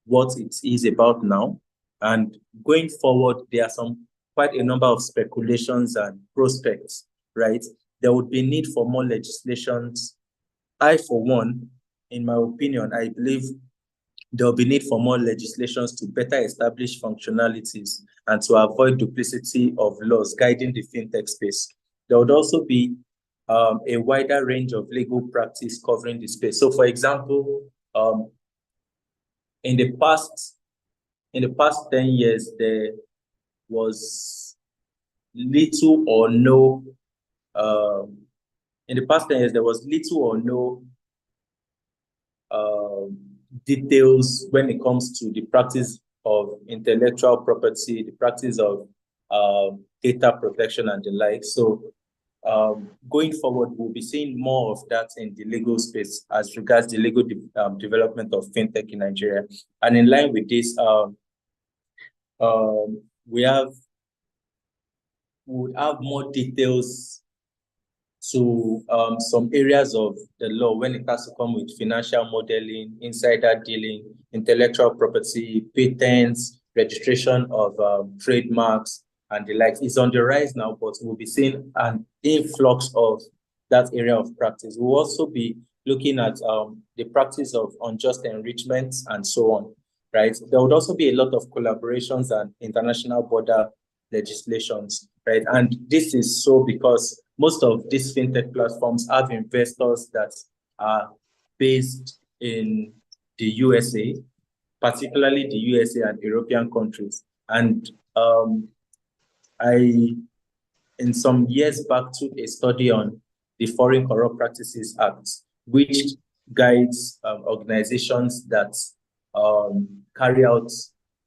what it is about now. And going forward, there are quite a number of speculations and prospects, right? There would be need for more legislations. I, for one, in my opinion, I believe there will be need for more legislations to better establish functionalities and to avoid duplicity of laws guiding the fintech space. There would also be a wider range of legal practice covering the space. So, for example, in the past 10 years, there was little or no. In the past 10 years, there was little or no details when it comes to the practice of intellectual property, the practice of data protection and the like. So going forward, we'll be seeing more of that in the legal space as regards the legal development of fintech in Nigeria. And in line with this, we would have more details to some areas of the law when it has to come with financial modeling, insider dealing, intellectual property, patents, registration of trademarks, and the like. It's on the rise now, but we'll be seeing an influx of that area of practice. We'll also be looking at the practice of unjust enrichment and so on, right? There would also be a lot of collaborations and international border legislations, right? And this is so because most of these fintech platforms have investors that are based in the USA, particularly the USA and European countries. And I, in some years back, took a study on the Foreign Corrupt Practices Act, which guides organizations that carry out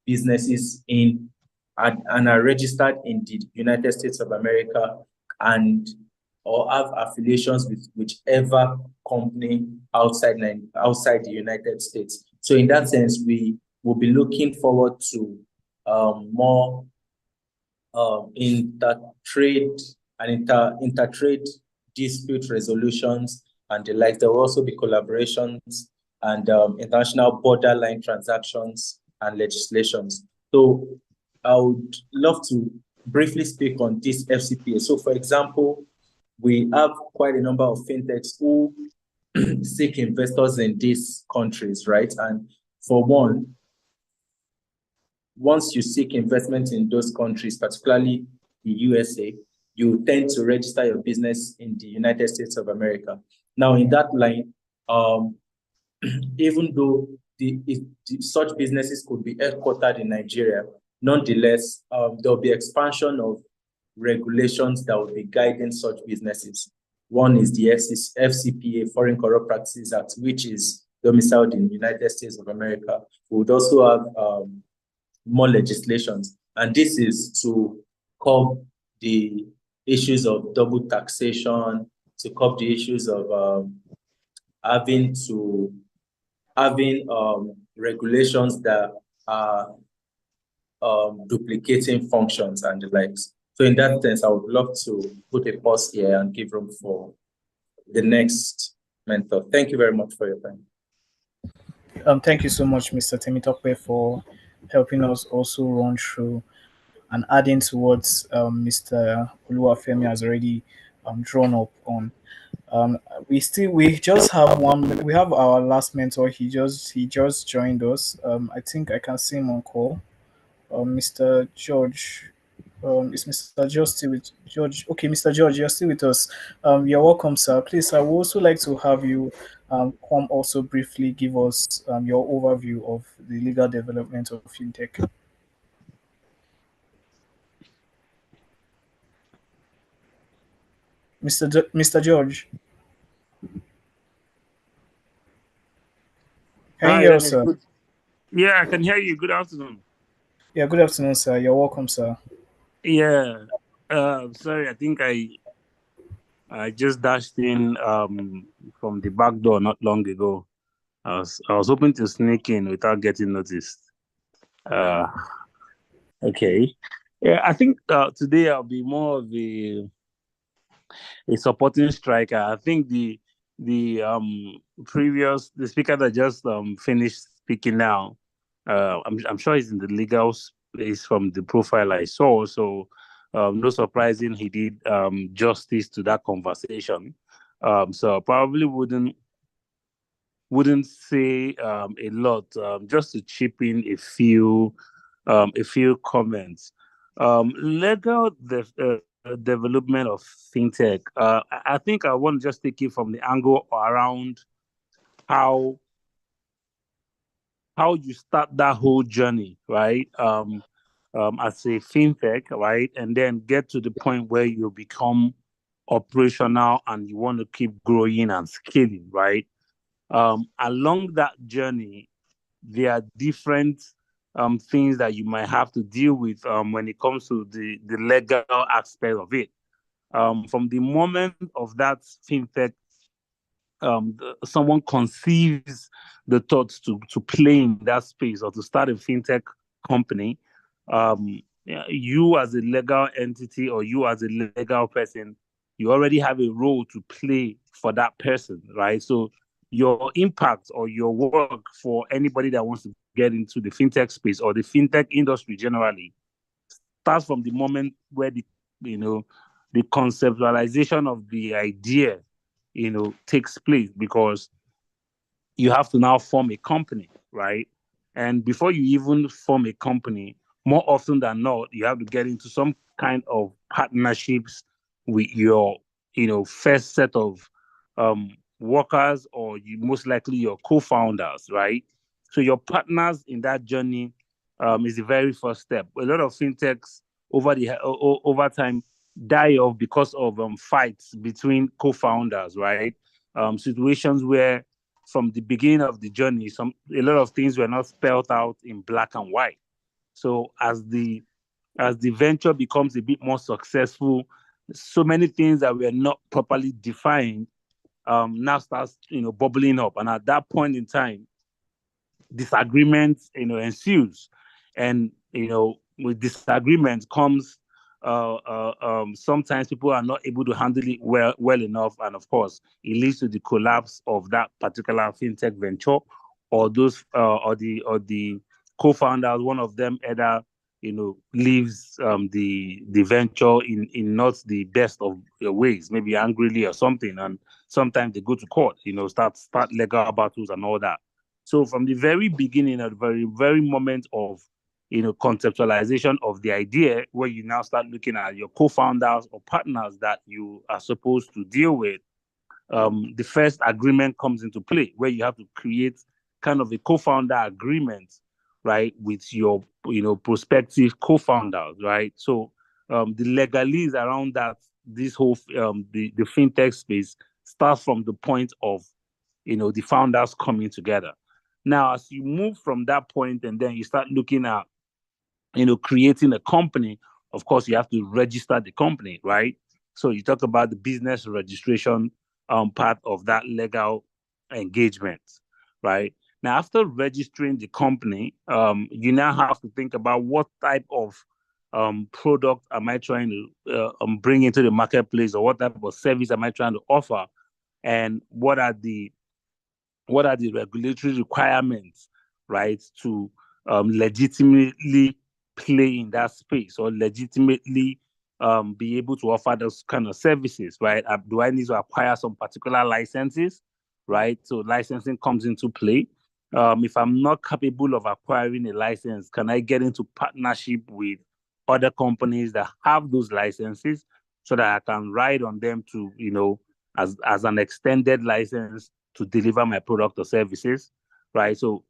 businesses in and are registered in the United States of America and or have affiliations with whichever company outside the United States. So in that sense, we will be looking forward to more inter-trade and inter-trade dispute resolutions and the like. There will also be collaborations and international borderline transactions and legislations. So I would love to briefly speak on this FCPA. So for example, we have quite a number of fintechs who seek investors in these countries, right? And for one, once you seek investment in those countries, particularly the USA, you tend to register your business in the United States of America. Now, in that line, even though such businesses could be headquartered in Nigeria, nonetheless, there'll be expansion of regulations that will be guiding such businesses. One is the FCPA, Foreign Corrupt Practices Act, which is domiciled in the United States of America. We would also have more legislations, and this is to curb the issues of double taxation, to curb the issues of having regulations that are duplicating functions and the likes. So in that sense, I would love to put a pause here and give room for the next mentor. Thank you very much for your time. Thank you so much, Mr. Temitope, for helping us also run through and adding to what Mr. Oluwafemi has already drawn up on. We just have one. We have our last mentor. He just joined us. I think I can see him on call. Mr. George. Is Mr. George still with George? Okay, Mr. George, you're still with us. You're welcome, sir. Please, I would also like to have you come also briefly give us your overview of the legal development of FinTech. Mr. George. Can you hear us, sir? Yeah, I can hear you. Good afternoon. Yeah, good afternoon, sir. You're welcome, sir. Yeah. Sorry, I think I just dashed in from the back door not long ago. I was hoping to sneak in without getting noticed. Okay. Yeah, I think today I'll be more of a supporting striker. I think the speaker that just finished speaking now, I'm sure he's in the legal space from the profile I saw. So no surprising he did justice to that conversation. So I probably wouldn't say a lot. Just to chip in a few comments. Legal development of FinTech. I think I want to just take it from the angle around how you start that whole journey, right? As a FinTech, right? And then get to the point where you become operational and you want to keep growing and scaling, right? Along that journey, there are different things that you might have to deal with when it comes to the legal aspect of it. From the moment of that FinTech, someone conceives the thoughts to play in that space or to start a FinTech company, you as a legal entity or you as a legal person, you already have a role to play for that person, right? So your impact or your work for anybody that wants to get into the FinTech space or the FinTech industry generally starts from the moment where the conceptualization of the idea, takes place, because you have to now form a company, right? And before you even form a company, more often than not, you have to get into some kind of partnerships with your first set of workers, or you most likely your co-founders, right? So your partners in that journey is the very first step. A lot of fintechs over time die off because of fights between co-founders, right? Situations where from the beginning of the journey, a lot of things were not spelled out in black and white. So as the venture becomes a bit more successful, so many things that were not properly defined now starts bubbling up, and at that point in time, disagreement ensues, and with disagreement comes sometimes people are not able to handle it well enough, and of course it leads to the collapse of that particular fintech venture, or those or the co-founders. One of them either leaves the venture in not the best of ways, maybe angrily or something, and sometimes they go to court, start legal battles and all that. So from the very beginning, at the very moment of conceptualization of the idea, where you now start looking at your co-founders or partners that you are supposed to deal with, the first agreement comes into play, where you have to create kind of a co-founder agreement, right, with your prospective co-founders, right? So the legalese around that, this whole the fintech space starts from the point of the founders coming together. Now, as you move from that point and then you start looking at creating a company, of course you have to register the company, right? So you talk about the business registration part of that legal engagement, right? Now, after registering the company, you now have to think about what type of product am I trying to bring into the marketplace, or what type of service am I trying to offer, and what are the regulatory requirements, right, to legitimately play in that space, or legitimately be able to offer those kind of services, right? Do I need to acquire some particular licenses, right? So licensing comes into play. If I'm not capable of acquiring a license, can I get into partnership with other companies that have those licenses, so that I can ride on them to, as an extended license to deliver my product or services, right? So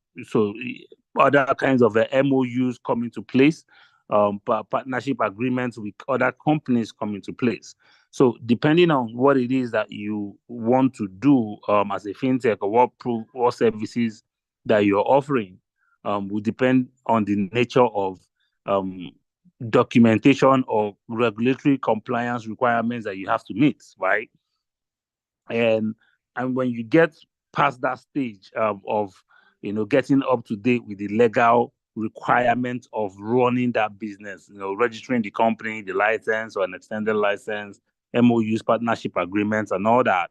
other kinds of MOUs come into place, partnership agreements with other companies come into place. So depending on what it is that you want to do as a fintech, or what services that you're offering, will depend on the nature of documentation or regulatory compliance requirements that you have to meet, right? And when you get past that stage of getting up to date with the legal requirements of running that business, registering the company, the license or an extended license, MOUs, partnership agreements, and all that,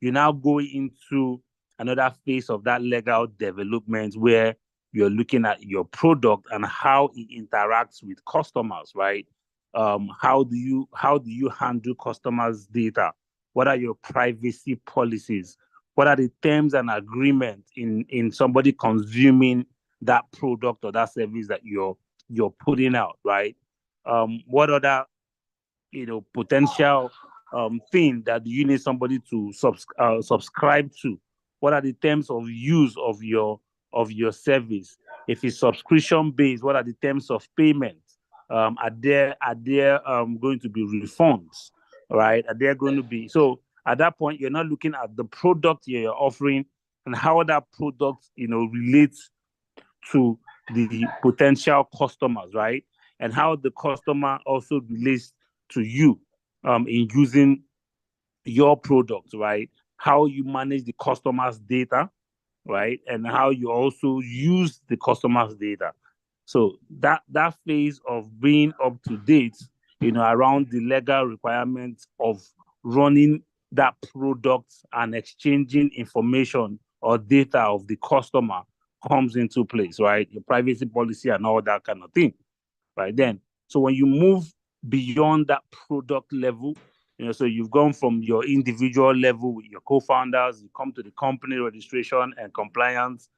you now go into another phase of that legal development, where you're looking at your product and how it interacts with customers, right? How do you handle customers' data? What are your privacy policies? What are the terms and agreements in somebody consuming that product or that service that you're putting out, right? What other potential thing that you need somebody to subscribe to? What are the terms of use of your service? If it's subscription based, what are the terms of payment? Are there going to be refunds, right? Are there going to be, so at that point you're not looking at the product you're offering and how that product relates to the potential customers, right? And how the customer also relates to you in using your product, right? How you manage the customer's data, right? And how you also use the customer's data. So that phase of being up to date, around the legal requirements of running that product and exchanging information or data of the customer comes into place, right? Your privacy policy and all that kind of thing, right? Then, so when you move beyond that product level, so you've gone from your individual level with your co-founders, you come to the company registration and compliance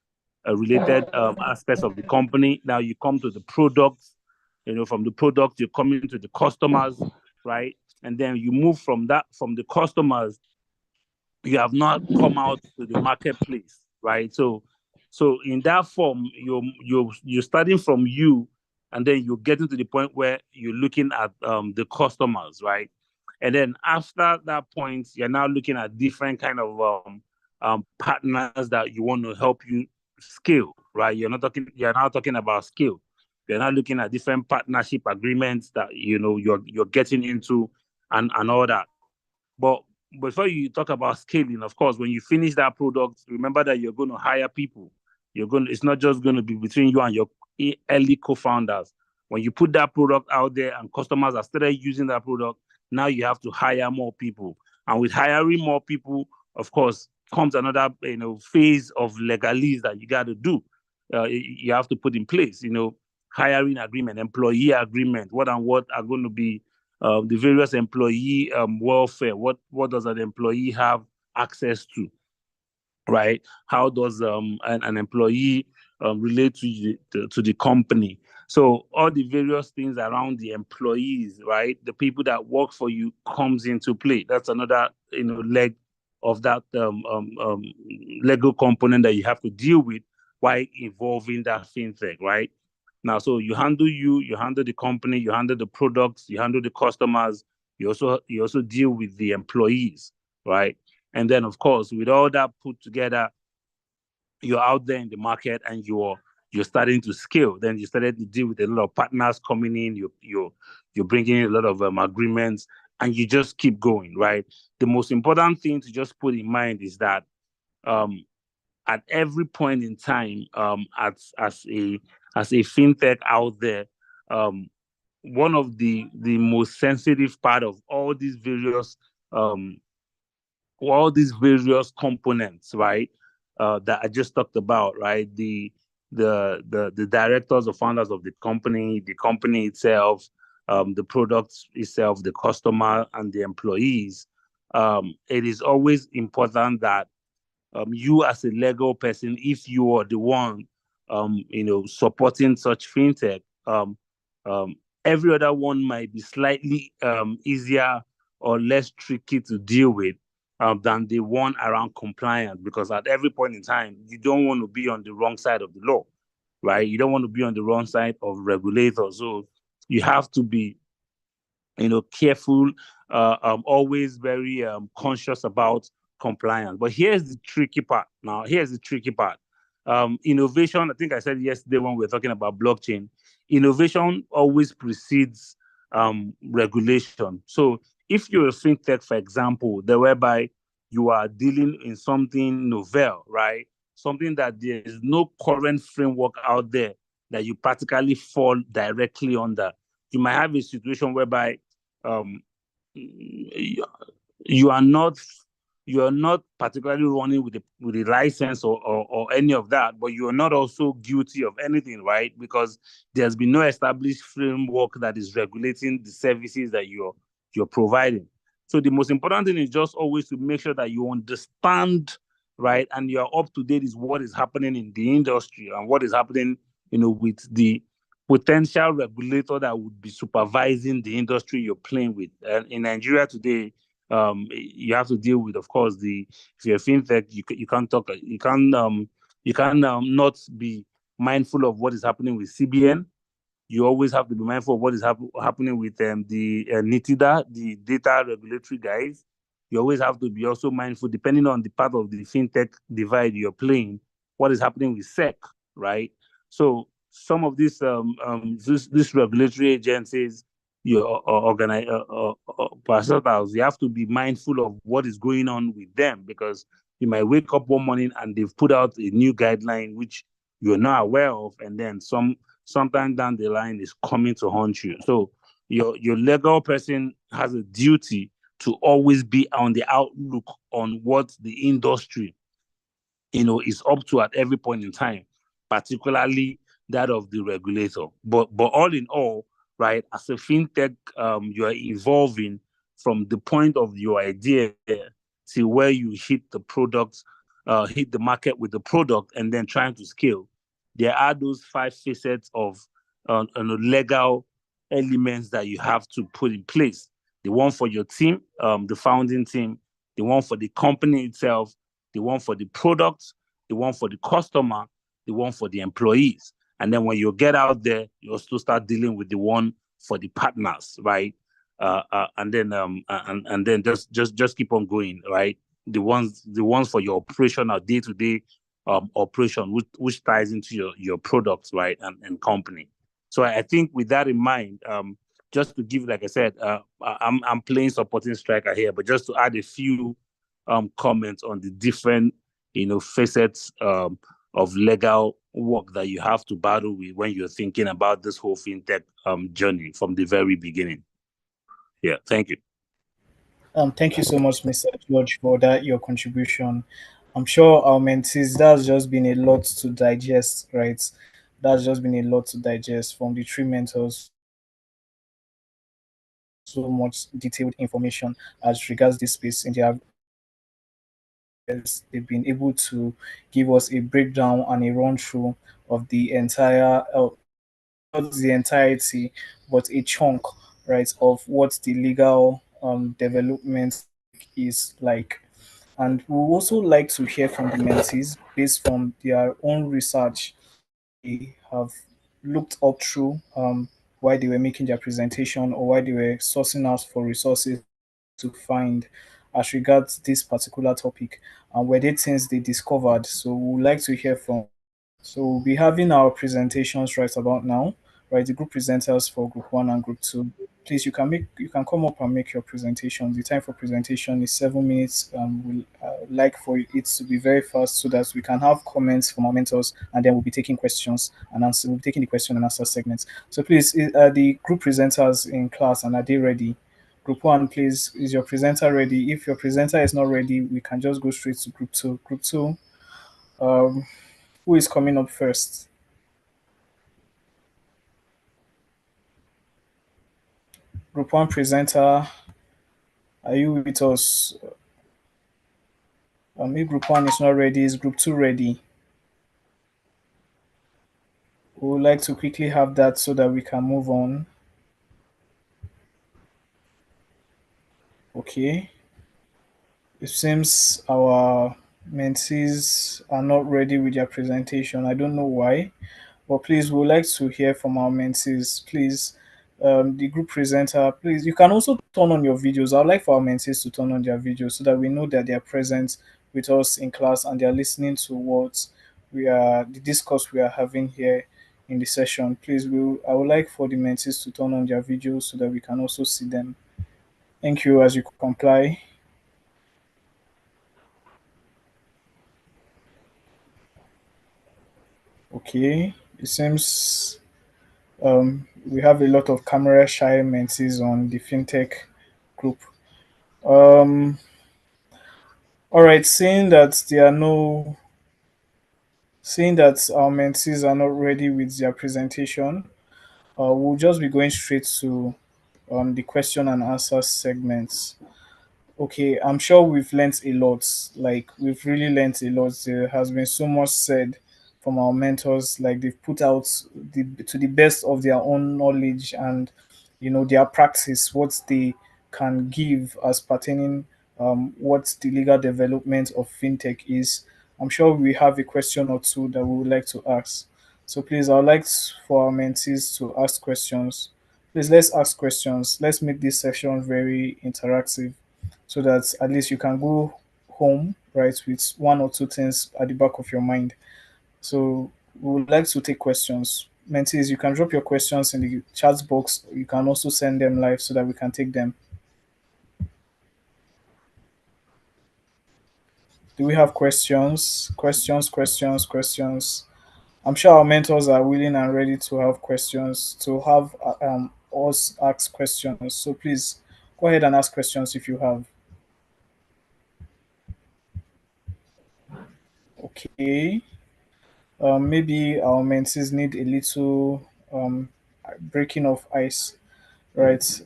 related aspects of the company. Now you come to the products, from the product, you're coming to the customers, right? and then you move from the customers, you have not come out to the marketplace, right? So in that form, you're starting from you, and then you're getting to the point where you're looking at the customers, right? And then after that point, you're now looking at different kind of partners that you want to help you scale, right? You're now talking about scale. You're now looking at different partnership agreements that you're getting into, and all that. But before you talk about scaling, of course, when you finish that product, remember that you're going to hire people. It's not just going to be between you and your early co-founders. When you put that product out there and customers are started using that product, now you have to hire more people. And with hiring more people, of course, comes another phase of legalese that you got to do. You have to put in place, hiring agreement, employee agreement, what are going to be the various employee welfare. What does an employee have access to, right? How does an employee relate to the company? So all the various things around the employees, right? The people that work for you comes into play. That's another leg of that Lego component that you have to deal with while involving that fintech, right? Now, so you handle the company, you handle the products, you handle the customers, you also deal with the employees, right? And then, of course, with all that put together, you're out there in the market and you're starting to scale. Then you started to deal with a lot of partners coming in. You're bringing in a lot of agreements, and you just keep going, right? The most important thing to just put in mind is that at every point in time, as a fintech out there, one of the most sensitive part of all these various components, right, that I just talked about, right? The directors or founders of the company itself, the products itself, the customer, and the employees. It is always important that you as a legal person, if you are the one, supporting such fintech, every other one might be slightly easier or less tricky to deal with than the one around compliance, because at every point in time, you don't want to be on the wrong side of the law, right? You don't want to be on the wrong side of regulators. So you have to be, careful, always very conscious about compliance. But here's the tricky part. Innovation, I think I said yesterday when we were talking about blockchain, innovation always precedes regulation. So if you're a fintech, for example, whereby you are dealing in something novel, right? Something that there is no current framework out there that you practically fall directly under. You might have a situation whereby you are not particularly running with the license or any of that, but you are not also guilty of anything, right? Because there's been no established framework that is regulating the services that you're providing. So the most important thing is just always to make sure that you understand, right, and you're up to date is what is happening in the industry and what is happening, with the potential regulator that would be supervising the industry you're playing with. And in Nigeria today, you have to deal with, of course, if you're a fintech, you can't not be mindful of what is happening with CBN. You always have to be mindful of what is happening with the NITIDA, the data regulatory guys. You always have to be also mindful, depending on the part of the fintech divide you're playing, what is happening with SEC, right? So some of these regulatory agencies, your parastatals, you have to be mindful of what is going on with them, because you might wake up one morning and they've put out a new guideline which you're not aware of, and then sometime down the line is coming to haunt you. So your legal person has a duty to always be on the outlook on what the industry, is up to at every point in time, particularly that of the regulator. But all in all, right, as a fintech, you are evolving from the point of your idea to where you hit the market with the product, and then trying to scale. There are those 5 facets of legal elements that you have to put in place. the one for your team, the founding team, the one for the company itself, the one for the product, the one for the customer, the one for the employees. And then when you get out there, you also start dealing with the one for the partners, right? And then just keep on going, right? The ones for your operational day-to-day operation, which ties into your products, right, and company. So I think with that in mind, just to give, like I said, I'm playing supporting striker here, but just to add a few comments on the different facets of legal work that you have to battle with when you're thinking about this whole fintech journey from the very beginning. Yeah, thank you. Thank you so much, Mr. George, for that your contribution. I'm sure our mentees, that's just been a lot to digest, right? That's just been a lot to digest from the three mentors. So much detailed information as regards this space, and they've been able to give us a breakdown and a run through of the entire, not the entirety, but a chunk, right, of what the legal development is like. And we also like to hear from the mentees based from their own research they have looked up through while they were making their presentation or while they were sourcing out for resources to find as regards this particular topic, and were there things they discovered. So we would like to hear from. So we'll be having our presentations right about now, right? The group presenters for group one and group two. Please, you can come up and make your presentation. The time for presentation is 7 minutes. We'll like for it to be very fast so that we can have comments from our mentors, and then we'll be taking questions and answer. We'll be taking the question and answer segments. So please, the group presenters in class, and are they ready? Group one, please, is your presenter ready? If your presenter is not ready, we can just go straight to group two. Group two, um, who is coming up first? Group one presenter, are you with us? If group one is not ready, is group two ready? We would like to quickly have that so that we can move on. Okay. It seems our mentees are not ready with their presentation. I don't know why. But please, we would like to hear from our mentees. Please, the group presenter, please, you can also turn on your videos. I would like for our mentees to turn on their videos so that we know that they are present with us in class and they are listening to what the discourse we are having here in the session. Please, I would like for the mentees to turn on their videos so that we can also see them. Thank you as you comply. Okay, it seems we have a lot of camera shy mentees on the fintech group. Um, all right, seeing that our mentees are not ready with their presentation, we'll just be going straight to the question and answer segments. Okay, I'm sure we've learnt a lot. Like we've really learnt a lot. There has been so much said from our mentors. Like they've put out to the best of their own knowledge and their practice what they can give as pertaining what the legal development of fintech is. I'm sure we have a question or two that we would like to ask. So please, I would like for our mentees to ask questions. Please let's ask questions. Let's make this session very interactive so that at least you can go home, right, with one or two things at the back of your mind. So we would like to take questions. Mentees, you can drop your questions in the chat box. You can also send them live so that we can take them. Do we have questions? Questions. I'm sure our mentors are willing and ready to have questions, to have us ask questions. So please go ahead and ask questions if you have. Okay. Maybe our mentees need a little breaking of ice, right?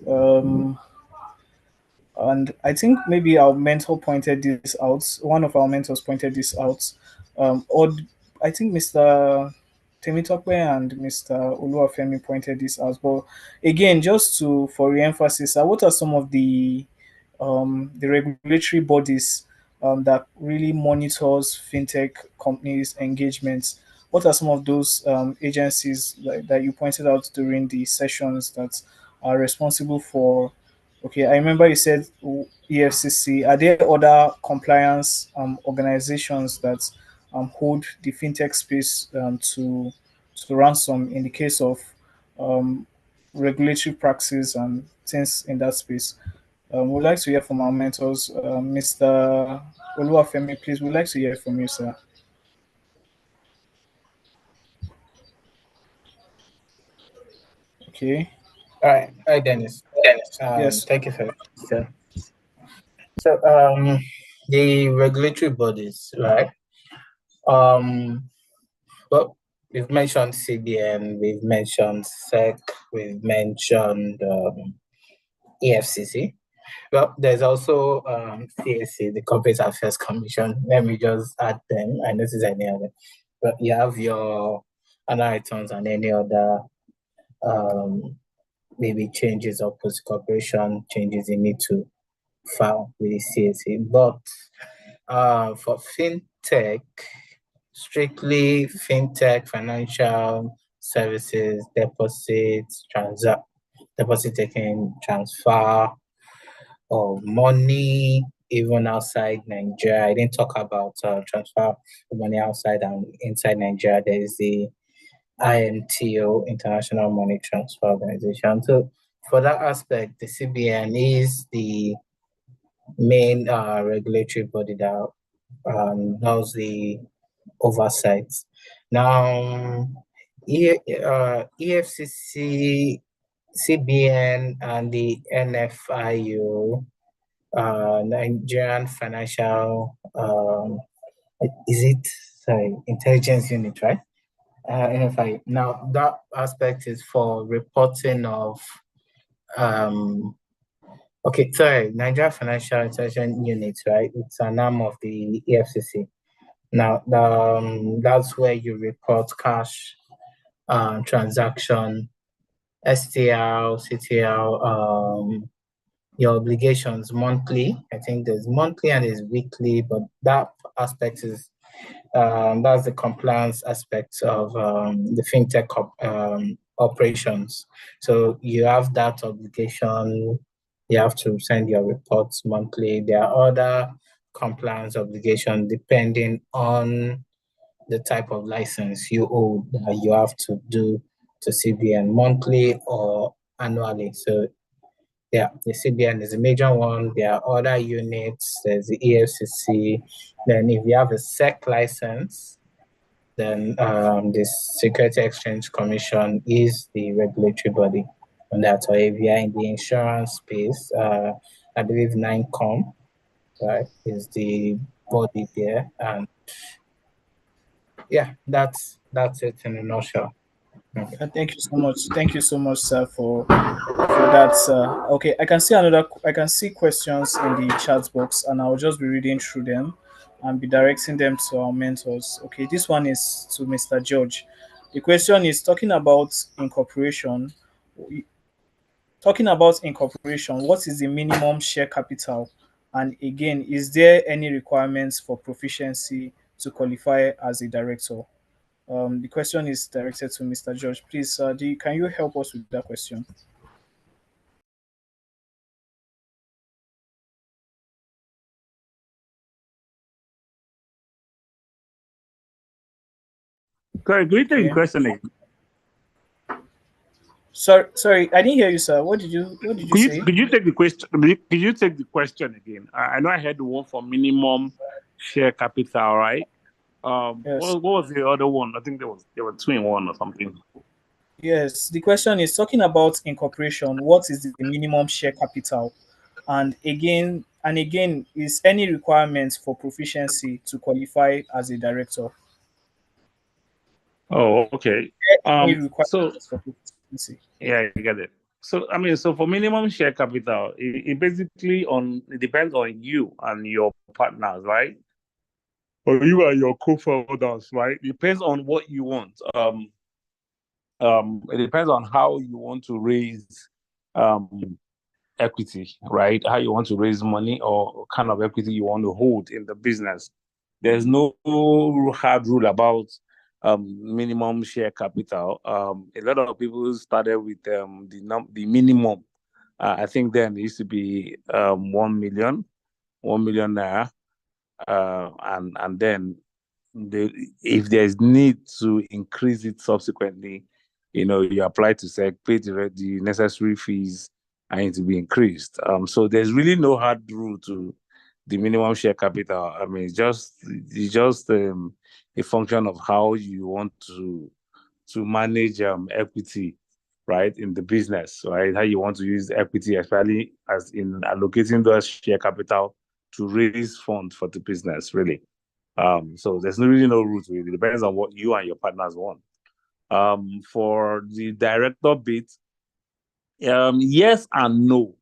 And I think maybe our mentor pointed this out. One of our mentors pointed this out. Or I think Mr. Temitope and Mr. Oluwafemi pointed this out. But again, just to for re-emphasis, what are some of the regulatory bodies that really monitors fintech companies' engagements? What are some of those agencies that you pointed out during the sessions that are responsible for? Okay, I remember you said EFCC. Are there other compliance organizations that hold the fintech space to ransom in the case of um, regulatory practices and things in that space? We'd like to hear from our mentors. Mr. Oluwafemi, please, we'd like to hear from you, sir. Okay. All right. Hi, Dennis. Yes. Thank you for your question. So, the regulatory bodies, right? Well, we've mentioned CBN, we've mentioned SEC, we've mentioned EFCC. Well, there's also CAC, the Corporate Affairs Commission. Let me just add them. I notice any other. But you have your annual returns and any other maybe changes or post corporation changes you need to file with the CAC. But for fintech, strictly fintech, financial services, deposits, deposit taking, transfer of money, even outside Nigeria. I didn't talk about transfer of money outside and inside Nigeria. There is the IMTO, International Money Transfer Organization. So for that aspect, the CBN is the main regulatory body that does the oversight. Now, EFCC, CBN, and the NFIU, Nigerian Financial, Intelligence Unit, right? NFIU. Now, that aspect is for reporting of Nigeria Financial Intelligence Unit, right? It's an arm of the EFCC. Now, that's where you report cash transaction, STL, CTL, your obligations monthly. I think there's monthly and there's weekly, but that aspect is that's the compliance aspect of the fintech operations. So you have that obligation. You have to send your reports monthly. There are other compliance obligations depending on the type of license you owe that you have to do to CBN monthly or annually. So yeah, the CBN is a major one. There are other units. There's the EFCC. Then if you have a SEC license, then the Security Exchange Commission is the regulatory body on that. Or if you are in the insurance space, I believe NINCOM, right, is the body there. And yeah, that's it in a nutshell. Thank you so much. Thank you so much, sir, for that. Okay, I can see questions in the chat box, and I'll just be reading through them and be directing them to our mentors. Okay, this one is to Mr. George. The question is talking about incorporation. What is the minimum share capital? And again, is there any requirements for proficiency to qualify as a director? The question is directed to Mr. George. Please, can you help us with that question? Sorry, could you take the question again? Sorry, I didn't hear you, sir. What did you say? Could you take the question? Could you take the question again? I know I had the one for minimum share capital, right? Yes. What was the other one? I think there were two in one or something. Yes, the question is talking about incorporation. What is the minimum share capital? And again, is any requirements for proficiency to qualify as a director? Oh, okay. Any requirements So for proficiency? yeah, I get it. So I mean, so for minimum share capital, it basically it depends on you and your partners, right? or you and your co-founders, right? Depends on what you want. It depends on how you want to raise equity, right? How you want to raise money or what kind of equity you want to hold in the business. There's no hard rule about minimum share capital. A lot of people started with the minimum. I think then it used to be 1 million, 1 million naira, and then if there's need to increase it subsequently, you apply to SEC, pay the necessary fees, and it to be increased. So there's really no hard rule to the minimum share capital. I mean, it's just a function of how you want to manage equity, right, in the business, right? How you want to use equity, especially as in allocating those share capital to raise funds for the business, really. So there's really no rule to it. It depends on what you and your partners want. For the director bit, yes and no.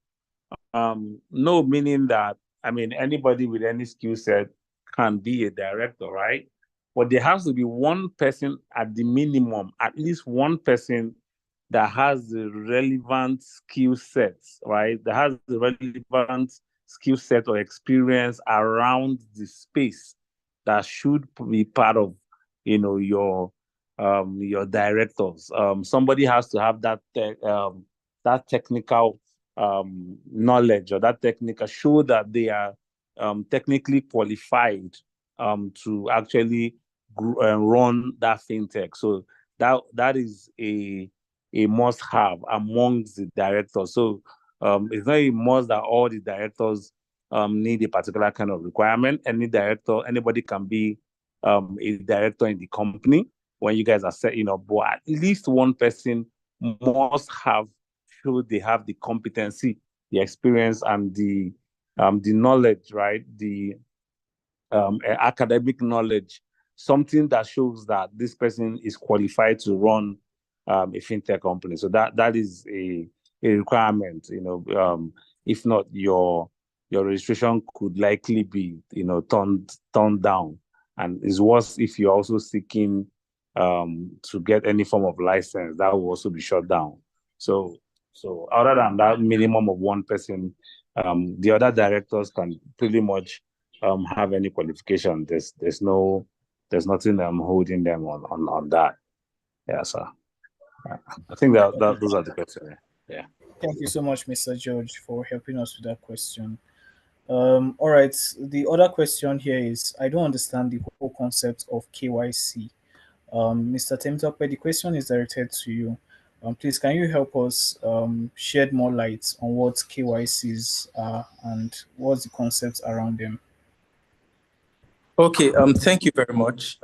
No, meaning that, I mean, anybody with any skill set can be a director, right? But there has to be one person at the minimum, at least one person that has the relevant skill sets, right? That has the relevant skill set or experience around the space that should be part of, your directors. Somebody has to have that technical knowledge, or that technical show that they are technically qualified to actually run that fintech. So that is a must-have amongst the directors. So it's not a must that all the directors need a particular kind of requirement. Anybody can be a director in the company when you guys are setting up, but at least one person must show they have the competency, the experience, and the knowledge, right? The academic knowledge, something that shows that this person is qualified to run a fintech company. So that is a requirement. If not, your registration could likely be turned down, and it's worse if you're also seeking to get any form of license. That will also be shut down. So other than that minimum of one person, the other directors can pretty much have any qualification. There's nothing holding them on that. Yeah, sir. I think that those are the questions. Yeah. Thank you so much, Mr. George, for helping us with that question. All right. The other question here is, I don't understand the whole concept of KYC. Mr. Temitope, the question is directed to you. Please, can you help us shed more light on what KYCs are and what's the concepts around them? Okay, thank you very much.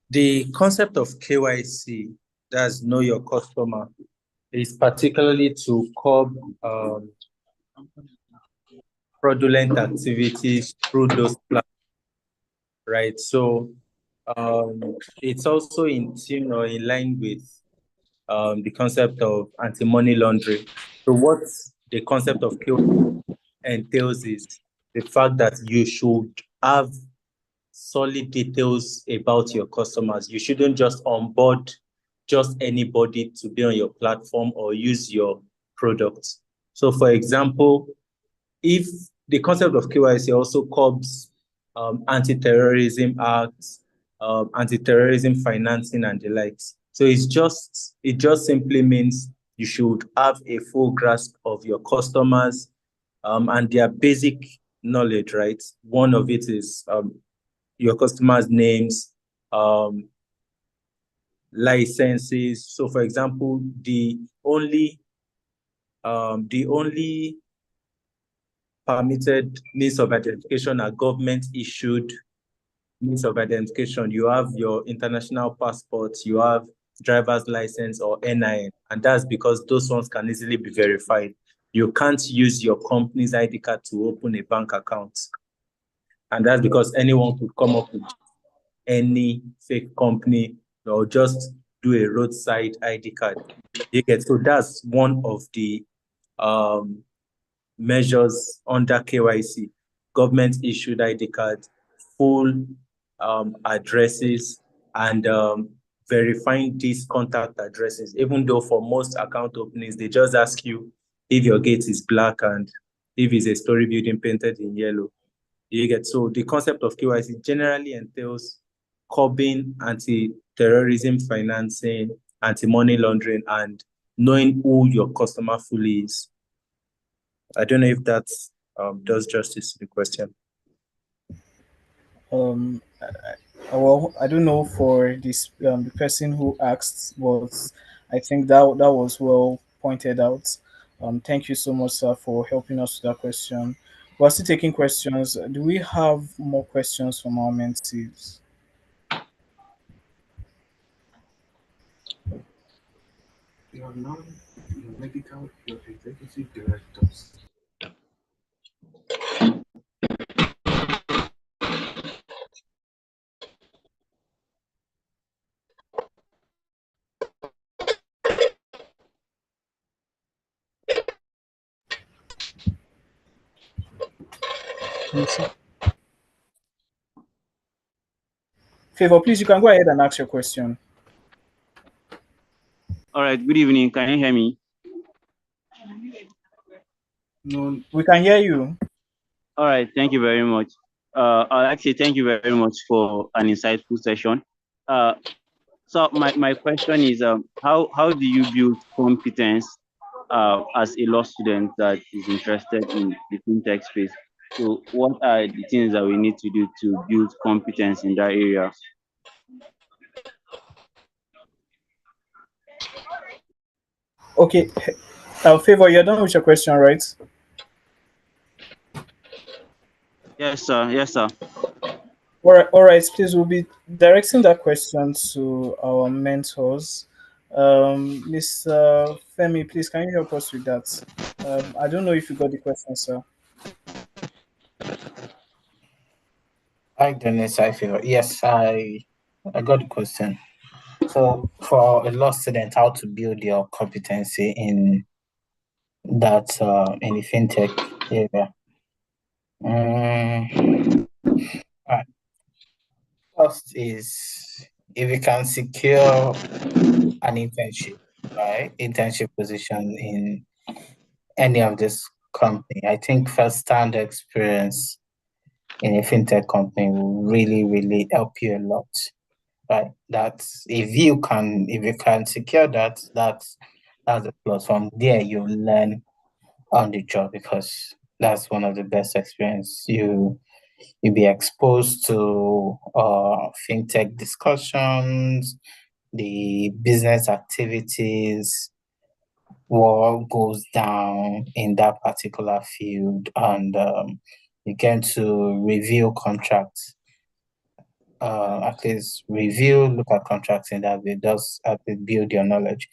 The concept of KYC, that's know your customer, is particularly to curb fraudulent activities through those platforms, right? So it's also in tune or in line with the concept of anti-money laundering. So what the concept of KYC entails is the fact that you should have solid details about your customers. You shouldn't just onboard just anybody to be on your platform or use your product. So for example, if the concept of KYC also covers anti-terrorism acts, anti-terrorism financing and the likes. So it just simply means you should have a full grasp of your customers and their basic knowledge, right? One of it is your customers' names, licenses. So for example, the only permitted means of identification are government issued means of identification. You have your international passports, you have driver's license or NIN, and that's because those ones can easily be verified. You can't use your company's ID card to open a bank account. And that's because anyone could come up with any fake company or just do a roadside ID card. You get, so that's one of the measures under KYC, government issued ID card, full addresses and verifying these contact addresses, even though for most account openings, they just ask you if your gate is black and if it's a story building painted in yellow. You get, so the concept of KYC generally entails curbing anti-terrorism financing, anti-money laundering, and knowing who your customer fully is. I don't know if that does justice to the question. Well, I don't know for this the person who asked, but I think that was well pointed out. Thank you so much, sir, for helping us with that question. We're still taking questions. Do we have more questions from our mentees? Your non-medical, your executive directors. Favor, please, you can go ahead and ask your question. All right, good evening. Can you hear me? No, we can hear you. All right, thank you very much. I'll actually thank you very much for an insightful session. So my question is, how do you build competence as a law student that is interested in the fintech space? So what are the things that we need to do to build competence in that area? Okay, Favor, you're done with your question, right? Yes, sir. Yes, sir. All right. Please, we'll be directing that question to our mentors. Mr. Femi, please, can you help us with that? I don't know if you got the question, sir. Hi, Dennis. Hi, Favor. Yes, I got the question. So, for a law student, how to build your competency in that in the fintech area? Right. First is if you can secure an internship, right? Internship position in any of this company. I think first-hand experience in a fintech company will really, really help you a lot. Right. That's if you can secure that, that's a plus. From there you learn on the job because that's one of the best experience. You'll be exposed to fintech discussions, the business activities, what goes down in that particular field, and you get to review contracts. At least review, look at contracts in that way, does build your knowledge.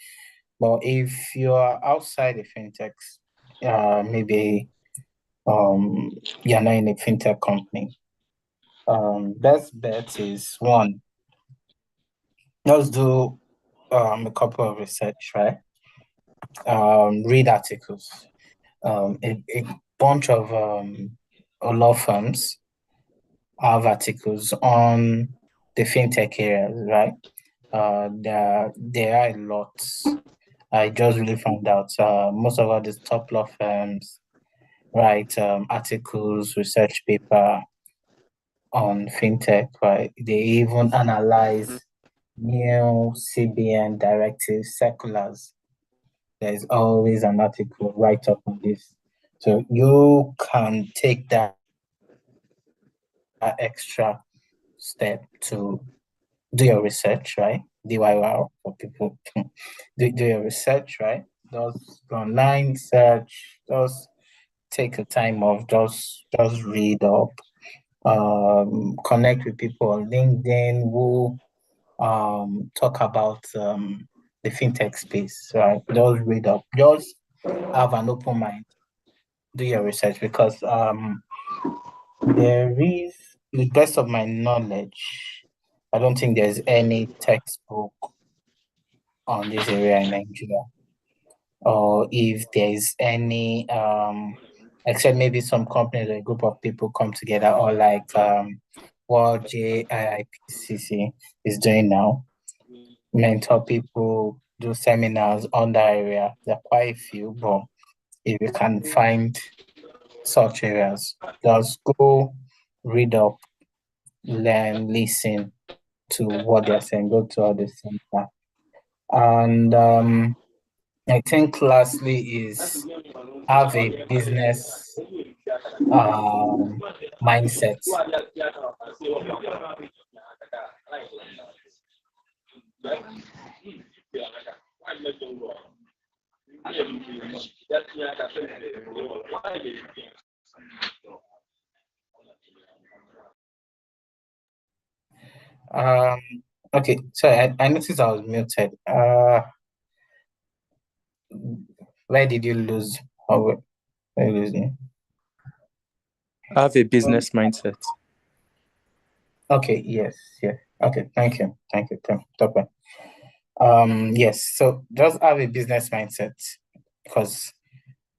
But if you are outside the fintech, maybe you're not in a fintech company, best bet is one, just do a couple of research, right? Read articles. A bunch of law firms have articles on the fintech areas, right? There are a lot. I just really found out most of all these top law firms write articles, research paper on fintech, right? They even analyze new CBN directives, circulars. There's always an article right up on this. So you can take that extra step to do your research, right? DIY for people. do your research, right? Just go online, search, just take a time off, just read up, connect with people on LinkedIn who talk about the fintech space, right? Just read up, just have an open mind, do your research because there is, to the best of my knowledge, I don't think there's any textbook on this area in Nigeria, or if there's any, except maybe some companies or a group of people come together, or like what JIIPCC is doing now. Mentor people, do seminars on that area. There are quite a few, but if you can find such areas, just go read up, learn, listen to what they're saying, go to all the center. And I think lastly is have a business mindset. Okay, so I noticed I was muted. Where did you lose? Where you losing? Have a business mindset. Okay, yes. Okay, thank you. Topper. Yes, so just have a business mindset, because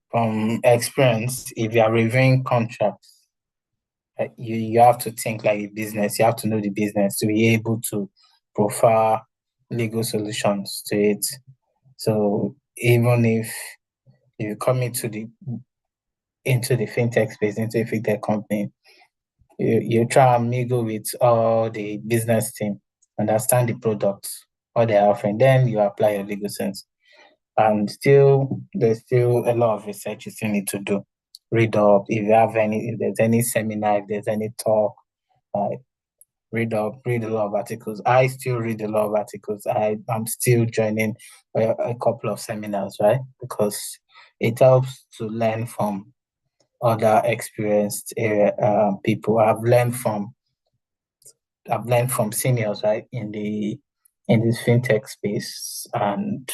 from experience, if you are reviewing contracts, you have to think like a business. You have to know the business to be able to profile legal solutions to it. So even if you come into the fintech space, into a fintech company, you try and mingle with all the business team, understand the products, what they're offering, then you apply your legal sense. And there's still a lot of research you still need to do. Read up if there's any seminar, if there's any talk, read up, read a lot of articles. I still read a lot of articles. I'm still joining a couple of seminars, right? Because it helps to learn from other experienced people. I've learned from seniors, right, in this fintech space, and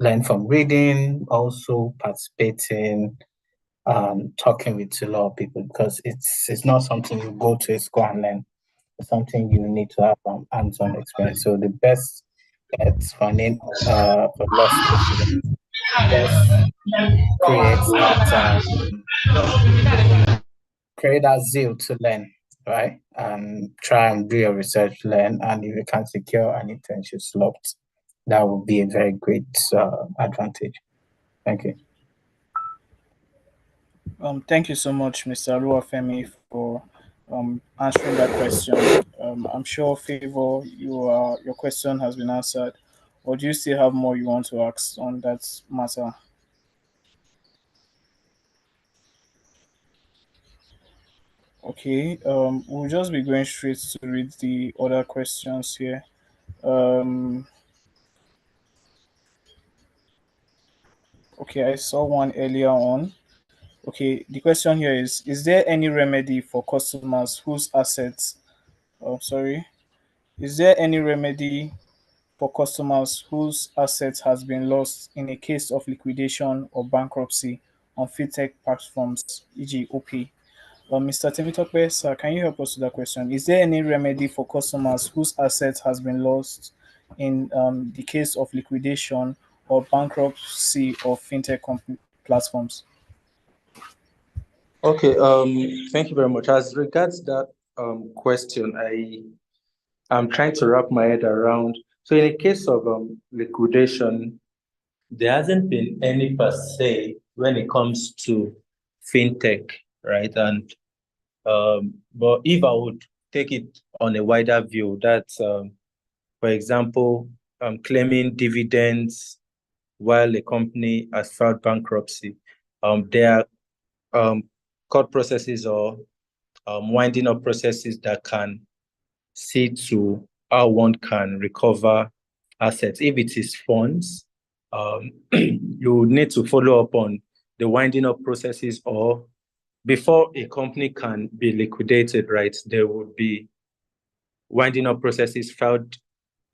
learn from reading, also participating, talking with a lot of people, because it's not something you go to a school and learn. It's something you need to have hands-on experience. So the best bet for law school students, just create that zeal to learn, right? And try and do your research, learn, and if you can secure an internship slot, that would be a very great advantage. Thank you. Thank you so much, Mr. Oluwafemi, for answering that question. I'm sure, Favor, your question has been answered, or do you still have more you want to ask on that matter? Okay, we'll just be going straight to read the other questions here. Um, okay, I saw one earlier on. Okay, the question here is there any remedy for customers whose assets, oh, sorry, is there any remedy for customers whose assets has been lost in a case of liquidation or bankruptcy on fintech platforms, e.g. OP? Mr. Temitope, sir, can you help us with that question? Is there any remedy for customers whose assets has been lost in the case of liquidation or bankruptcy of fintech platforms? Okay, thank you very much. As regards that question, I'm trying to wrap my head around. So in a case of liquidation, there hasn't been any per se when it comes to fintech, right? And but if I would take it on a wider view, that's for example, claiming dividends while a company has filed bankruptcy. There are court processes or winding up processes that can see to how one can recover assets. If it is funds, you need to follow up on the winding up processes, or before a company can be liquidated, right, there would be winding up processes filed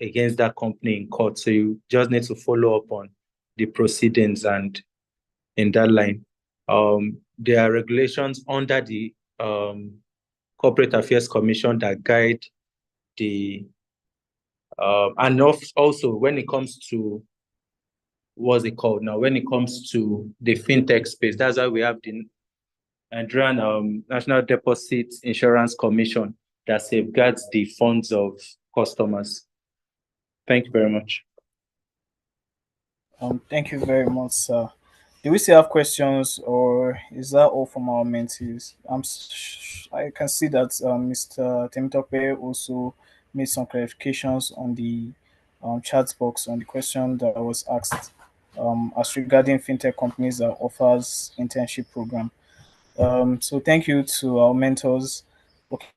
against that company in court. So you just need to follow up on the proceedings, and in that line, there are regulations under the Corporate Affairs Commission that guide the and also when it comes to what's it called now? When it comes to the fintech space, that's why we have the Nigerian National Deposit Insurance Commission that safeguards the funds of customers. Thank you very much. Thank you very much, sir. Do we still have questions, or is that all from our mentees? I can see that Mr. Temitope also made some clarifications on the chat box on the question that was asked as regarding fintech companies that offers internship program. So thank you to our mentors. Okay,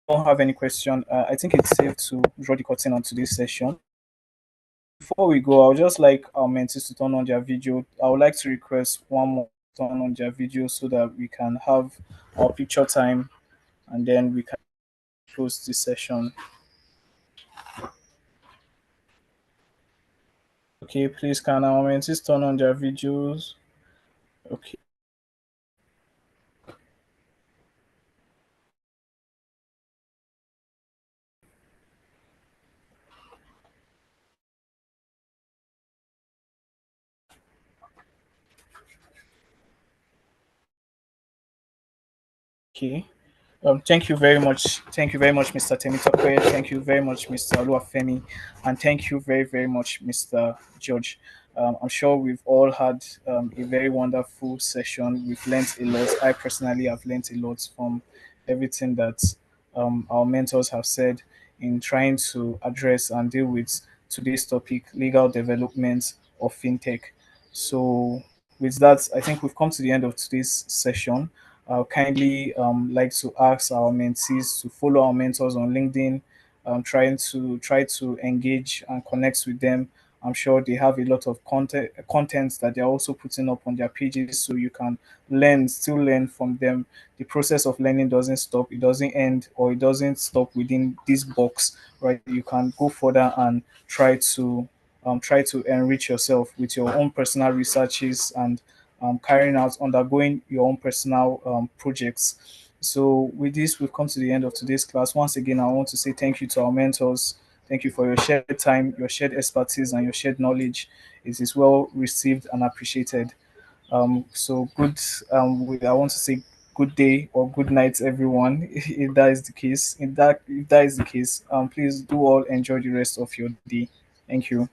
don't have any question. I think it's safe to draw the curtain on today's session. Before we go, I would just like our mentees to turn on their video. I would like to request one more turn on their video so that we can have our picture time and then we can close this session. Okay, please can our mentees turn on their videos? Okay. Okay. Thank you very much. Thank you very much, Mr. Temitope. Thank you very much, Mr. Oluwafemi. And thank you very, very much, Mr. George. I'm sure we've all had a very wonderful session. We've learned a lot. I personally have learned a lot from everything that our mentors have said in trying to address and deal with today's topic, legal development of fintech. So, with that, I think we've come to the end of today's session. I'll kindly like to ask our mentees to follow our mentors on LinkedIn, try to engage and connect with them. I'm sure they have a lot of content that they're also putting up on their pages, so you can still learn from them. The process of learning doesn't stop; it doesn't end, or it doesn't stop within this box, right? You can go further and try to enrich yourself with your own personal researches and carrying out, undergoing your own personal projects. So, with this, we've come to the end of today's class. Once again, I want to say thank you to our mentors. Thank you for your shared time, your shared expertise, and your shared knowledge. It is well received and appreciated. So, good. I want to say good day or good night, everyone. If that is the case, if that is the case, please do all enjoy the rest of your day. Thank you.